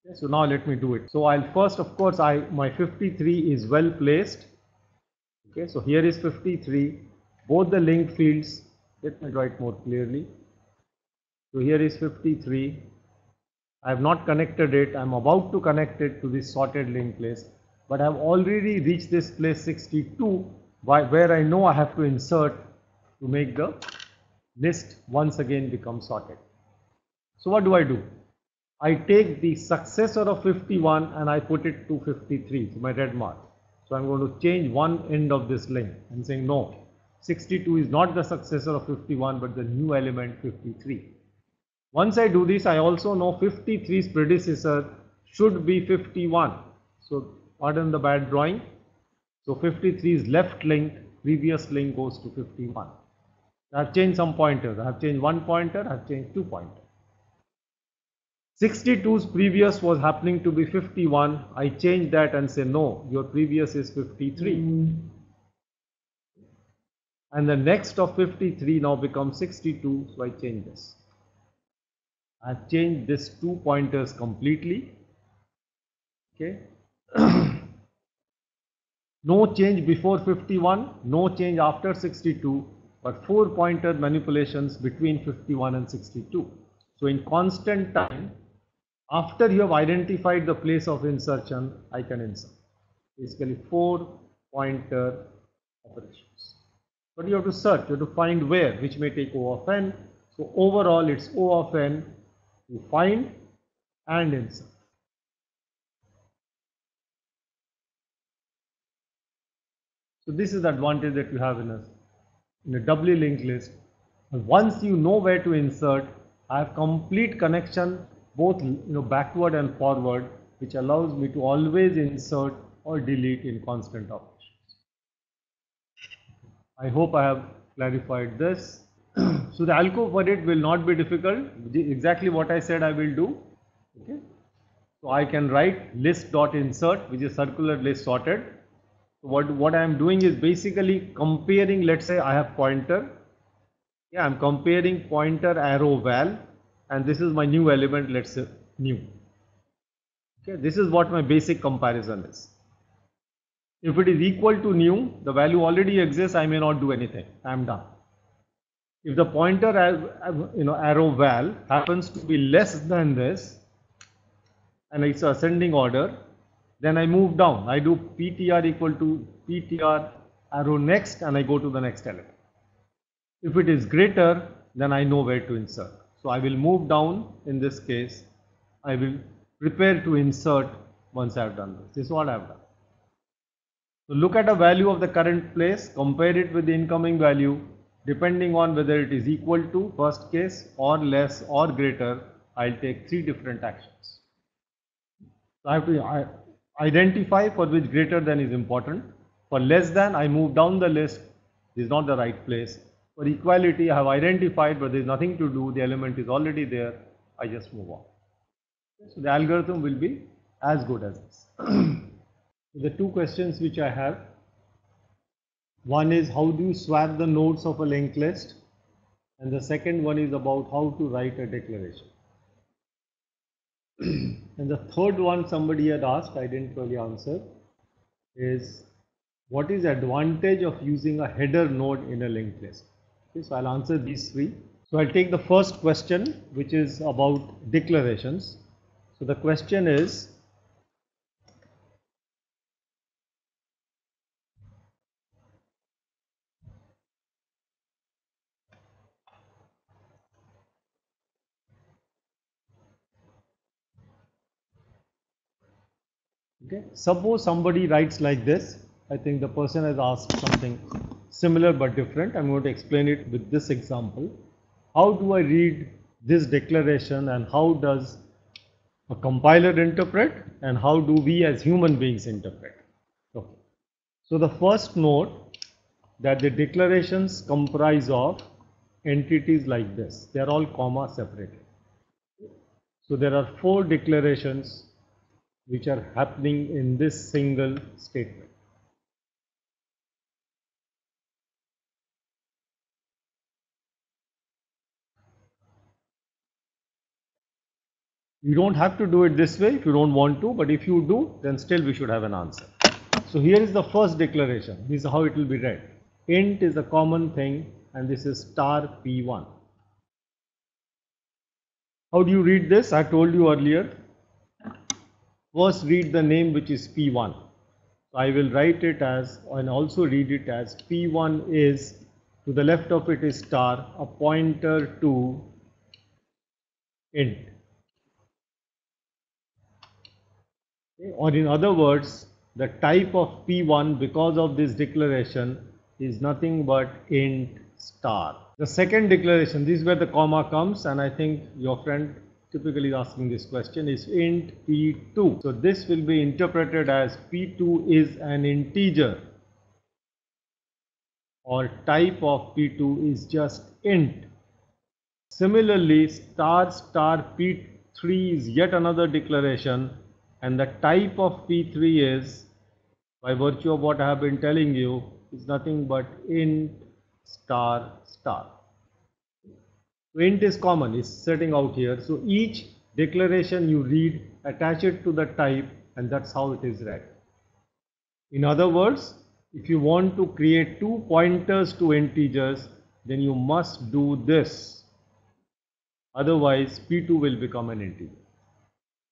[SPEAKER 1] Okay, so now let me do it. So I'll first, of course, my 53 is well placed. Okay, so here is 53. Both the linked fields, let me write more clearly. So here is 53. I have not connected it. I am about to connect it to this sorted linked list, but I have already reached this place 62, where I know I have to insert to make the list once again become sorted. So what do? I take the successor of 51 and I put it to 53, so my red mark. So I'm going to change one end of this link. I'm saying no, 62 is not the successor of 51, but the new element 53. Once I do this, I also know 53's predecessor should be 51. So pardon the bad drawing. So 53's left link, previous link goes to 51. I have changed some pointers. I have changed one pointer, I have changed 2 pointers. 62's previous was happening to be 51. I change that and say no, your previous is 53. And the next of 53 now becomes 62, so I change this. I have changed this 2 pointers completely. Okay. No change before 51, no change after 62, but 4 pointer manipulations between 51 and 62. So in constant time, after you have identified the place of insertion, I can insert. Basically 4 pointer operations. But you have to search, you have to find where, which may take O of n. So overall it's O of n to find and insert. So this is the advantage that you have in a doubly linked list. And once you know where to insert, I have complete connection both backward and forward, which allows me to always insert or delete in constant operations. I hope I have clarified this. So the algo for it will not be difficult. Exactly what I said I will do. Okay. So I can write list.insert, which is circular list sorted. So what I am doing is basically comparing, let's say I have pointer. Yeah, I'm comparing pointer arrow val, and this is my new element, let's say new. Okay, this is what my basic comparison is. If it is equal to new, the value already exists, I may not do anything, I'm done. If the pointer arrow val happens to be less than this, and it's ascending order, then I move down. I do ptr equal to ptr arrow next, and I go to the next element. If it is greater, then I know where to insert. So I will move down. In this case, I will prepare to insert once I have done this. This is what I have done. So look at a value of the current place, compare it with the incoming value. Depending on whether it is equal to first case or less or greater, I'll take 3 different actions. So I have to identify for which greater than is important. For less than, I move down the list. This is not the right place. For equality, I have identified, but there is nothing to do. The element is already there. I just move on. So the algorithm will be as good as this. The 2 questions which I have. One is how do you swap the nodes of a linked list, and the second one is about how to write a declaration. And the third one somebody had asked, I didn't really answer, is what is the advantage of using a header node in a linked list? Okay, so I'll answer these 3. So I'll take the first question, which is about declarations. So the question is, okay, suppose somebody writes like this. I think the person has asked something similar but different. I'm going to explain it with this example. How do I read this declaration, and how does a compiler interpret, and how do we as human beings interpret? Okay. So the first note that the declarations comprise of entities like this. They are all comma separated. So there are 4 declarations which are happening in this single statement. You don't have to do it this way if you don't want to, but if you do, then still we should have an answer. So here is the first declaration. This is how it will be read. Int is a common thing, and this is star p1. How do you read this? I told you earlier. First read the name, which is p1. So I will write it as, and also read it as p1 is, to the left of it is star, a pointer to int. Okay. Or in other words, the type of p1 because of this declaration is nothing but int star. The second declaration, this is where the comma comes, and I think your friend typically is asking this question, is int p2. So this will be interpreted as p2 is an integer, or type of p2 is just int. Similarly, star star p3 is yet another declaration, and the type of p3 is, by virtue of what I have been telling you, is nothing but int star star. So int is common, is setting out here. So each declaration you read, attach it to the type, and that's how it is read. In other words, if you want to create 2 pointers to integers, then you must do this. Otherwise, p2 will become an integer.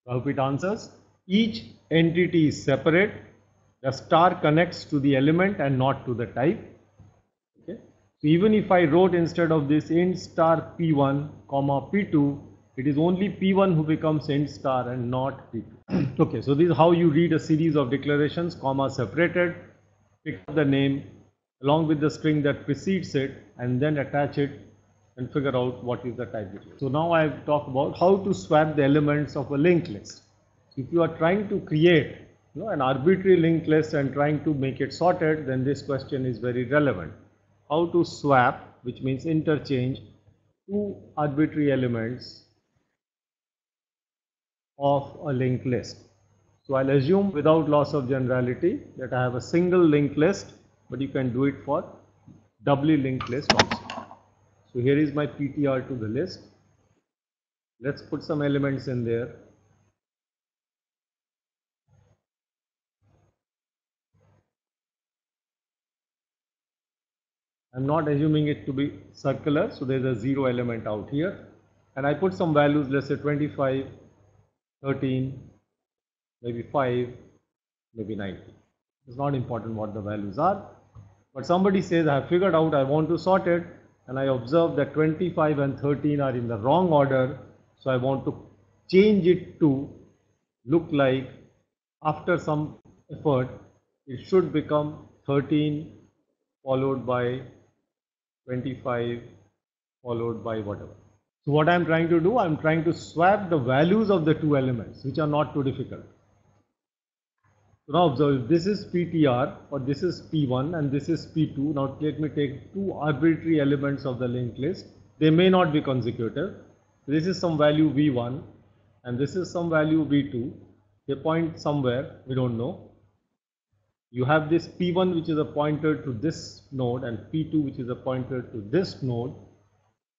[SPEAKER 1] I hope it answers. Each entity is separate. The star connects to the element and not to the type. Okay. So even if I wrote instead of this int star p1 comma p2, it is only p1 who becomes int star and not p2. Okay, so this is how you read a series of declarations, comma separated, pick up the name along with the string that precedes it and then attach it and figure out what is the type. So now I have talked about how to swap the elements of a linked list. If you are trying to create an arbitrary linked list and trying to make it sorted, then this question is very relevant. How to swap, which means interchange, two arbitrary elements of a linked list. So I'll assume without loss of generality that I have a single linked list, but you can do it for doubly linked list also. So here is my PTR to the list. Let's put some elements in there. I'm not assuming it to be circular, so there's a 0 element out here. And I put some values, let's say 25, 13, maybe 5, maybe 90. It's not important what the values are. But somebody says, I have figured out, I want to sort it, and I observe that 25 and 13 are in the wrong order. So I want to change it to look like, after some effort, it should become 13 followed by 25 followed by whatever. So what I am trying to do, I am trying to swap the values of the two elements, which are not too difficult. So now observe, this is PTR or this is P1 and this is P2. Now let me take two arbitrary elements of the linked list. They may not be consecutive. This is some value V1 and this is some value V2. They point somewhere, we don't know. You have this P1 which is a pointer to this node and P2 which is a pointer to this node,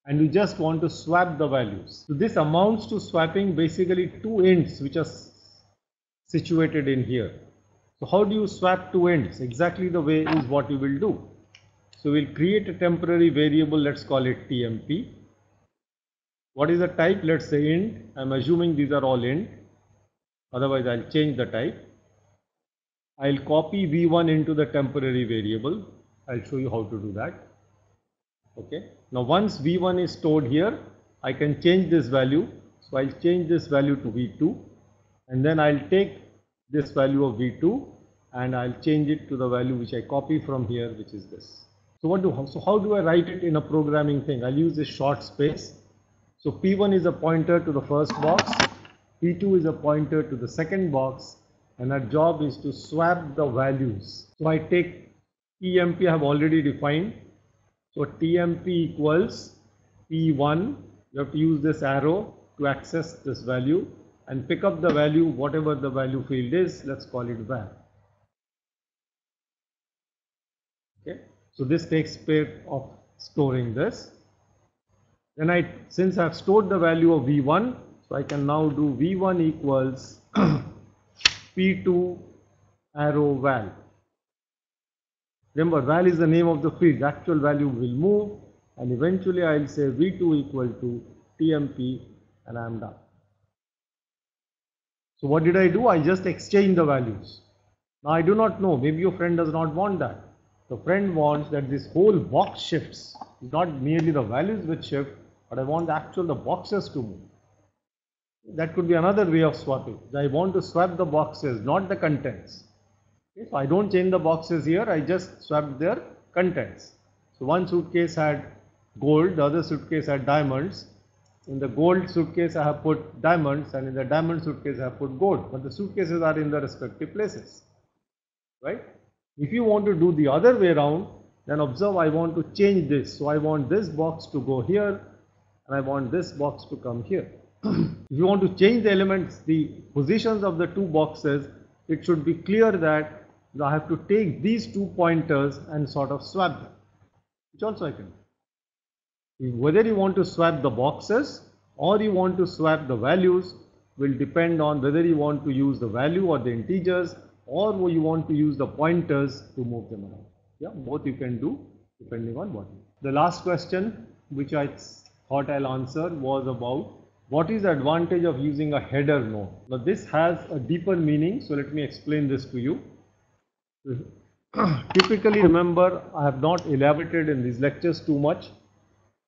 [SPEAKER 1] and you just want to swap the values. So this amounts to swapping basically two ints which are situated in here. So how do you swap two ints? Exactly the way is what you will do. So we'll create a temporary variable, let's call it TMP. What is the type? Let's say int. I'm assuming these are all int. Otherwise I'll change the type. I'll copy V1 into the temporary variable. I'll show you how to do that. Okay. Now once V1 is stored here, I can change this value. So I'll change this value to V2 and then I'll take this value of V2 and I'll change it to the value which I copy from here, which is this. So how do I write it in a programming thing? I'll use this short space. So P1 is a pointer to the first box, P2 is a pointer to the second box, and our job is to swap the values. So I take TMP I have already defined. So TMP equals P1, you have to use this arrow to access this value and pick up the value, whatever the value field is, let's call it var. Okay, so this takes care of storing this. Then since I have stored the value of V1, so I can now do V1 equals P2 arrow val. Remember, val is the name of the field. The actual value will move, and eventually I'll say V2 equal to TMP, and I am done. So what did I do? I just exchanged the values. Now I do not know. Maybe your friend does not want that. The friend wants that this whole box shifts. Not merely the values which shift, but I want the boxes to move. That could be another way of swapping. I want to swap the boxes, not the contents. Okay, so I don't change the boxes here, I just swap their contents. So one suitcase had gold, the other suitcase had diamonds. In the gold suitcase I have put diamonds and in the diamond suitcase I have put gold, but the suitcases are in the respective places. Right? If you want to do the other way around, then observe, I want to change this. So I want this box to go here and I want this box to come here. If you want to change the elements, the positions of the two boxes, it should be clear that I have to take these two pointers and sort of swap them, which also I can do. Whether you want to swap the boxes or you want to swap the values will depend on whether you want to use the value or the integers or you want to use the pointers to move them around. Yeah, both you can do depending on what. The last question which I thought I'll answer was about what is the advantage of using a header node. Now this has a deeper meaning, so let me explain this to you. Typically, remember, I have not elaborated in these lectures too much,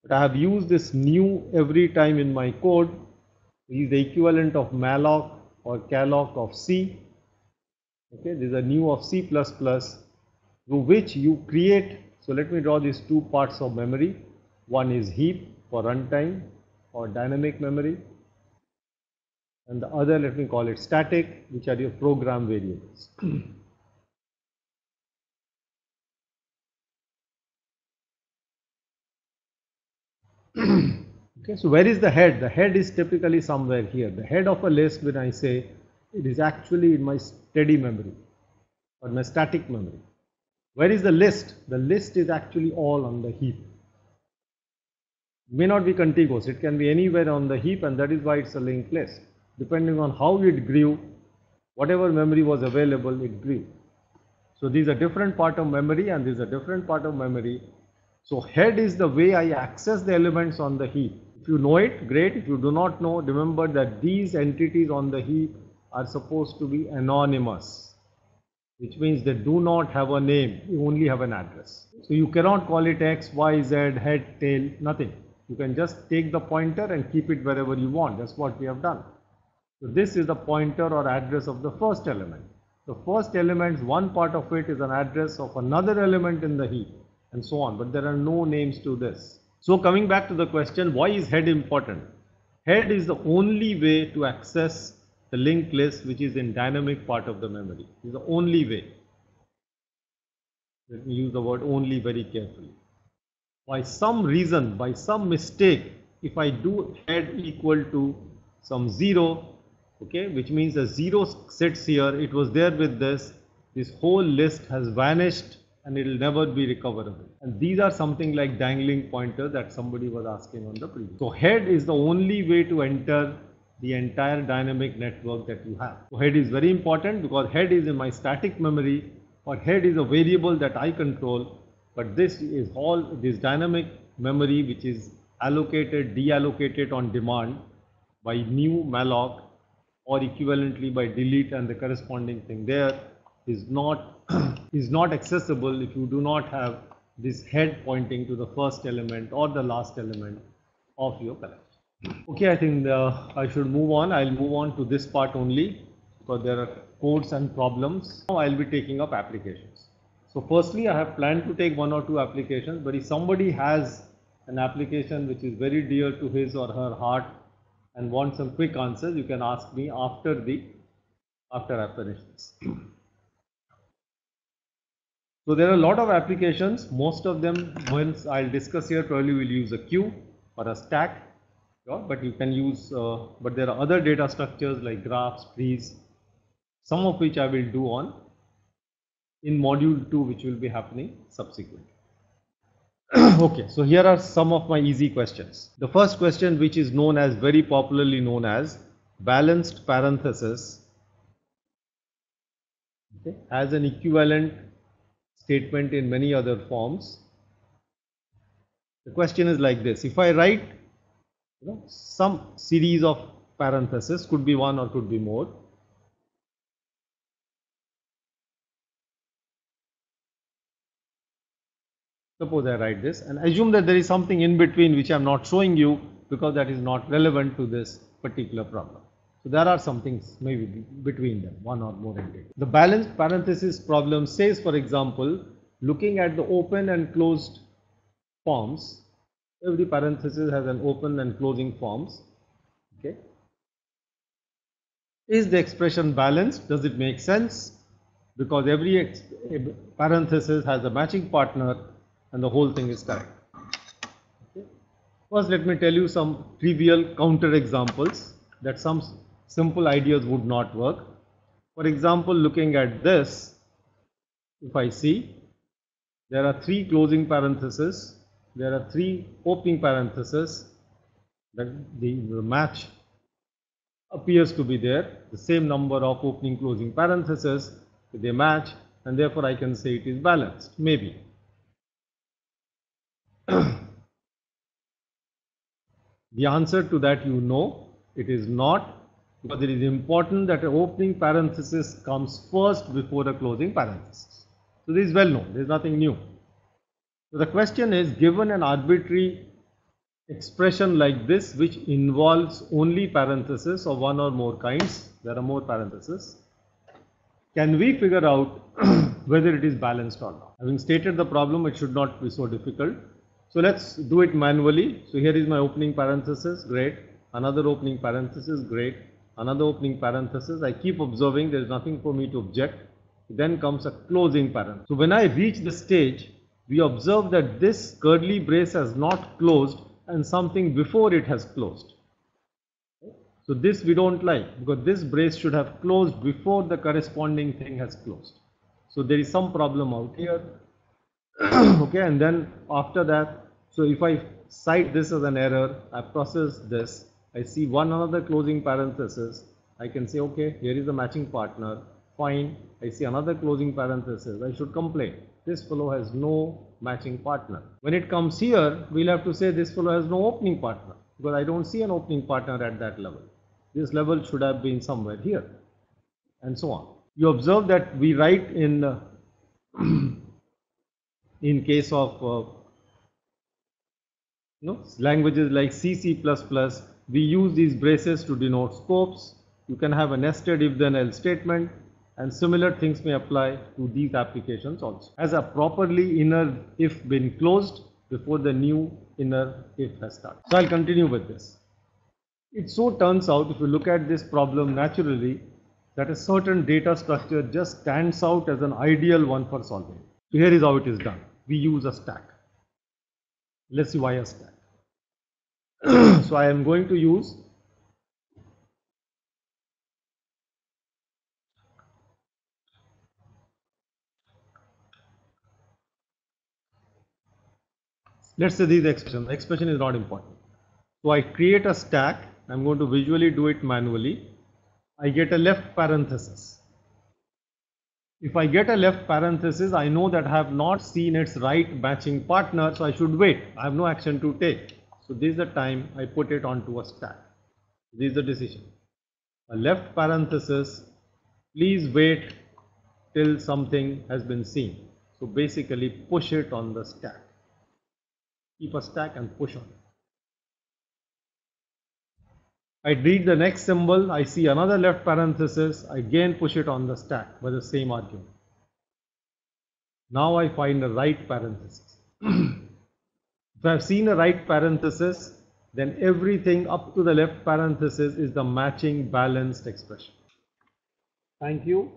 [SPEAKER 1] but I have used this new every time in my code. It is the equivalent of malloc or calloc of C. Okay, this is a new of C++, through which you create. So let me draw these two parts of memory. One is heap for runtime or dynamic memory, and the other, let me call it static, which are your program variables. Okay, so where is the head? The head is typically somewhere here. The head of a list, when I say, it is actually in my steady memory or my static memory. Where is the list? The list is actually all on the heap. It may not be contiguous, it can be anywhere on the heap, and that is why it's a linked list. Depending on how it grew, whatever memory was available, it grew. So these are different part of memory and these are different part of memory. So head is the way I access the elements on the heap. If you know it, great. If you do not know, remember that these entities on the heap are supposed to be anonymous, which means they do not have a name, you only have an address. So you cannot call it X, Y, Z, head, tail, nothing. You can just take the pointer and keep it wherever you want. That's what we have done. So this is the pointer or address of the first element. The first element, one part of it is an address of another element in the heap, and so on, but there are no names to this. So coming back to the question, why is head important? Head is the only way to access the linked list which is in dynamic part of the memory. It is the only way. Let me use the word only very carefully. By some reason, by some mistake, if I do head equal to some 0, okay, which means a 0 sits here, it was there with this whole list has vanished and it will never be recoverable. And these are something like dangling pointers that somebody was asking on the previous. So head is the only way to enter the entire dynamic network that you have. So head is very important because head is in my static memory, or head is a variable that I control, but this is all this dynamic memory which is allocated, deallocated on demand by new malloc or equivalently by delete and the corresponding thing there is not is not accessible if you do not have this head pointing to the first element or the last element of your collection. Okay, I think I should move on. I'll move on to this part only because there are codes and problems. Now I'll be taking up applications. So firstly, I have planned to take one or two applications, but if somebody has an application which is very dear to his or her heart and wants some quick answers, you can ask me after I finish this. So there are a lot of applications. Most of them, once I'll discuss here, probably will use a queue or a stack. But you can use, but there are other data structures like graphs, trees, some of which I will do on in module 2, which will be happening subsequently. Okay, so here are some of my easy questions. The first question, which is known as, very popularly known as balanced parenthesis, okay, has an equivalent statement in many other forms. The question is like this: if I write some series of parentheses, could be one or could be more, suppose I write this and assume that there is something in between which I am not showing you because that is not relevant to this particular problem. So there are some things maybe between them, one or more entities. The balanced parenthesis problem says, for example, looking at the open and closed forms, every parenthesis has an open and closing forms. Okay. Is the expression balanced? Does it make sense? Because every parenthesis has a matching partner and the whole thing is correct. Okay. First, let me tell you some trivial counter examples that some simple ideas would not work. For example, looking at this, if I see there are 3 closing parentheses, there are 3 opening parentheses, that the match appears to be there, the same number of opening closing parentheses, they match, and therefore I can say it is balanced, maybe. The answer to that, it is not, because it is important that an opening parenthesis comes first before a closing parenthesis. So this is well known, there is nothing new. So the question is, given an arbitrary expression like this which involves only parentheses of one or more kinds, there are more parentheses, can we figure out whether it is balanced or not? Having stated the problem, it should not be so difficult. So let's do it manually. So here is my opening parenthesis, great. Another opening parenthesis, great. Another opening parenthesis. I keep observing, there is nothing for me to object. Then comes a closing parenthesis. So when I reach the stage, we observe that this curly brace has not closed and something before it has closed. So this we don't like, because this brace should have closed before the corresponding thing has closed. So there is some problem out here. Okay, and then after that, so if I cite this as an error, I process this, I see one another closing parenthesis, I can say, okay, here is the matching partner, fine. I see another closing parenthesis, I should complain. This fellow has no matching partner. When it comes here, we'll have to say this fellow has no opening partner, because I don't see an opening partner at that level. This level should have been somewhere here, and so on. You observe that we write in case of languages like C++, we use these braces to denote scopes. You can have a nested if then else statement, and similar things may apply to these applications also. Has a properly inner if been closed before the new inner if has started? So I'll continue with this. It so turns out, if you look at this problem naturally, that a certain data structure just stands out as an ideal one for solving. So here is how it is done. We use a stack. Let's see why a stack. So I am going to use let's say this expression. The expression is not important. So I create a stack. I'm going to visually do it manually. I get a left parenthesis. If I get a left parenthesis, I know that I have not seen its right matching partner, so I should wait. I have no action to take. So this is the time I put it onto a stack. This is the decision. A left parenthesis, please wait till something has been seen. So basically push it on the stack. Keep a stack and push on it. I read the next symbol, I see another left parenthesis, I again push it on the stack by the same argument. Now I find a right parenthesis. If I have seen a right parenthesis, then everything up to the left parenthesis is the matching balanced expression. Thank you.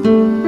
[SPEAKER 1] you.